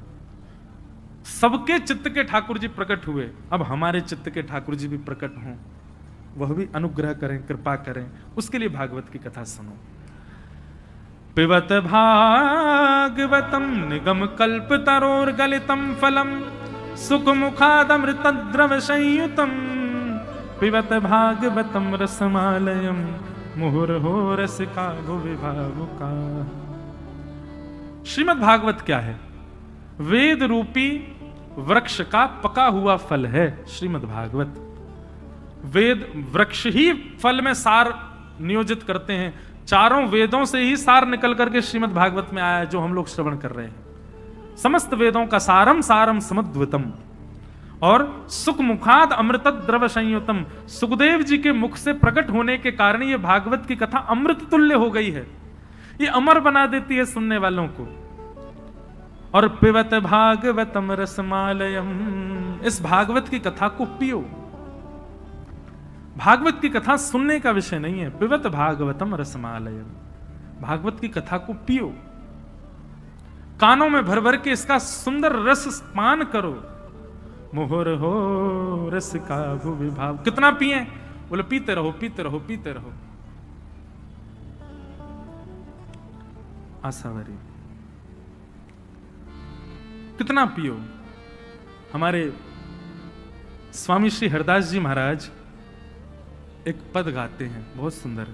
सबके चित्त के ठाकुर जी प्रकट हुए, अब हमारे चित्त के ठाकुर जी भी प्रकट हों, वह भी अनुग्रह करें, कृपा करें, उसके लिए भागवत की कथा सुनो। पिबत भागवतम निगम कल्प तरोर गलितम फलम सुख मुखादमृत द्रव संयुतम पिबत भागवतम रसमालयम मुहुर्हो रसिका भुवि भावुका। श्रीमद् भागवत क्या है? वेद रूपी वृक्ष का पका हुआ फल है श्रीमद् भागवत। वेद वृक्ष ही फल में सार नियोजित करते हैं, चारों वेदों से ही सार निकल करके श्रीमद् भागवत में आया है, जो हम लोग श्रवण कर रहे हैं। समस्त वेदों का सारम सारम समुद्वितम, और सुख मुखाद अमृत द्रव संयुतम। सुखदेव जी के मुख से प्रकट होने के कारण ये भागवत की कथा अमृत तुल्य हो गई है, ये अमर बना देती है सुनने वालों को। और पिबत भागवतम रसमालयम, इस भागवत की कथा को पियो। भागवत की कथा सुनने का विषय नहीं है, पिबत भागवतम रसमालयम, भागवत की कथा को पियो, कानों में भर भर के इसका सुंदर रस पान करो। मुहुर हो रस का भुवि भाव, कितना पिए? बोले पीते रहो पीते रहो पीते रहो। आसावरी, कितना पियो। हमारे स्वामी श्री हरदास जी महाराज एक पद गाते हैं, बहुत सुंदर।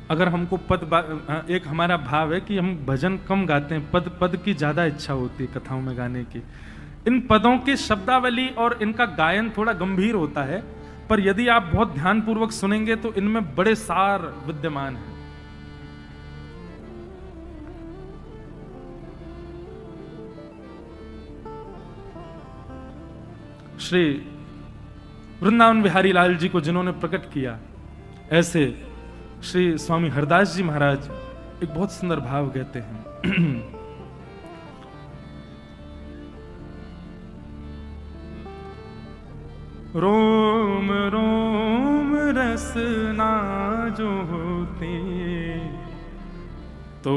अगर हमको एक हमारा भाव है कि हम भजन कम गाते हैं, पद की ज्यादा इच्छा होती है कथाओं में गाने की। इन पदों की शब्दावली और इनका गायन थोड़ा गंभीर होता है, पर यदि आप बहुत ध्यानपूर्वक सुनेंगे तो इनमें बड़े सार विद्यमान हैं। श्री वृंदावन बिहारी लाल जी को जिन्होंने प्रकट किया, ऐसे श्री स्वामी हरदास जी महाराज एक बहुत सुंदर भाव कहते हैं। रोम रोम रसना जो होती, तो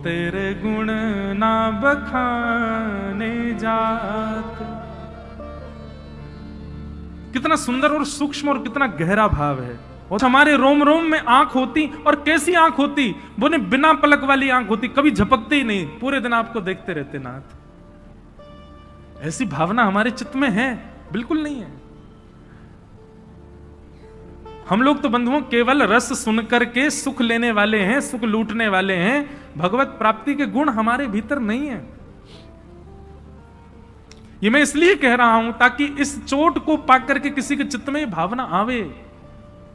तेरे गुण ना बखाने जात। कितना सुंदर और सूक्ष्म और कितना गहरा भाव है। और हमारे रोम रोम में आंख होती, और कैसी आंख होती, वो ने बिना पलक वाली आंख होती, कभी झपकते ही नहीं, पूरे दिन आपको देखते रहते नाथ। ऐसी भावना हमारे चित्त में है? बिल्कुल नहीं है। हम लोग तो बंधुओं केवल रस सुनकर के सुख लेने वाले हैं, सुख लूटने वाले हैं। भगवत प्राप्ति के गुण हमारे भीतर नहीं है। ये मैं इसलिए कह रहा हूं ताकि इस चोट को पाकर के किसी के चित्त में ये भावना आवे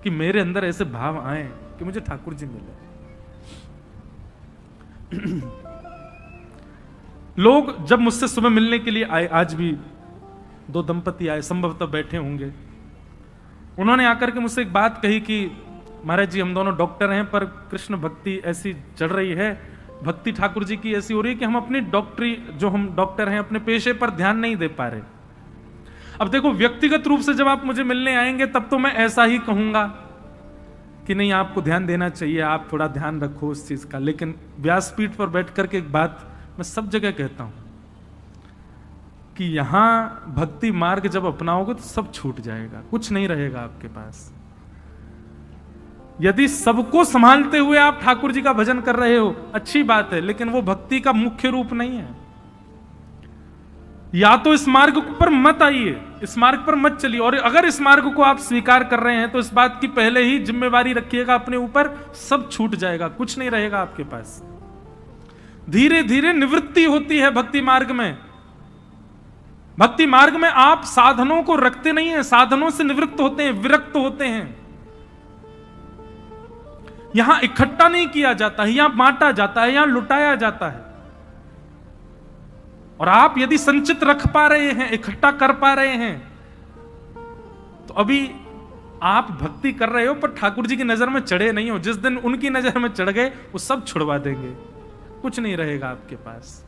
कि मेरे अंदर ऐसे भाव आए कि मुझे ठाकुर जी मिले। लोग जब मुझसे सुबह मिलने के लिए आए, आज भी 2 दंपति आए, संभवतः बैठे होंगे, उन्होंने आकर के मुझसे एक बात कही कि महाराज जी हम दोनों डॉक्टर हैं, पर कृष्ण भक्ति ऐसी चढ़ रही है, भक्ति ठाकुर जी की ऐसी हो रही है कि हम अपनी डॉक्टरी, जो हम डॉक्टर हैं, अपने पेशे पर ध्यान नहीं दे पा रहे। अब देखो, व्यक्तिगत रूप से जब आप मुझे मिलने आएंगे तब तो मैं ऐसा ही कहूंगा कि नहीं आपको ध्यान देना चाहिए, आप थोड़ा ध्यान रखो उस चीज का। लेकिन व्यासपीठ पर बैठ करके एक बात मैं सब जगह कहता हूं कि यहां भक्ति मार्ग जब अपनाओगे तो सब छूट जाएगा, कुछ नहीं रहेगा आपके पास। यदि सबको संभालते हुए आप ठाकुर जी का भजन कर रहे हो, अच्छी बात है, लेकिन वो भक्ति का मुख्य रूप नहीं है। या तो इस मार्ग पर मत आइए, इस मार्ग पर मत चलिए, और अगर इस मार्ग को आप स्वीकार कर रहे हैं तो इस बात की पहले ही जिम्मेवारी रखिएगा अपने ऊपर, सब छूट जाएगा, कुछ नहीं रहेगा आपके पास। धीरे धीरे निवृत्ति होती है भक्ति मार्ग में। भक्ति मार्ग में आप साधनों को रखते नहीं हैं, साधनों से निवृत्त होते हैं, विरक्त होते हैं। यहां इकट्ठा नहीं किया जाता है, यहां बांटा जाता है, यहां लुटाया जाता है। और आप यदि संचित रख पा रहे हैं, इकट्ठा कर पा रहे हैं, तो अभी आप भक्ति कर रहे हो, पर ठाकुर जी की नजर में चढ़े नहीं हो। जिस दिन उनकी नजर में चढ़ गए, वो सब छुड़वा देंगे, कुछ नहीं रहेगा आपके पास।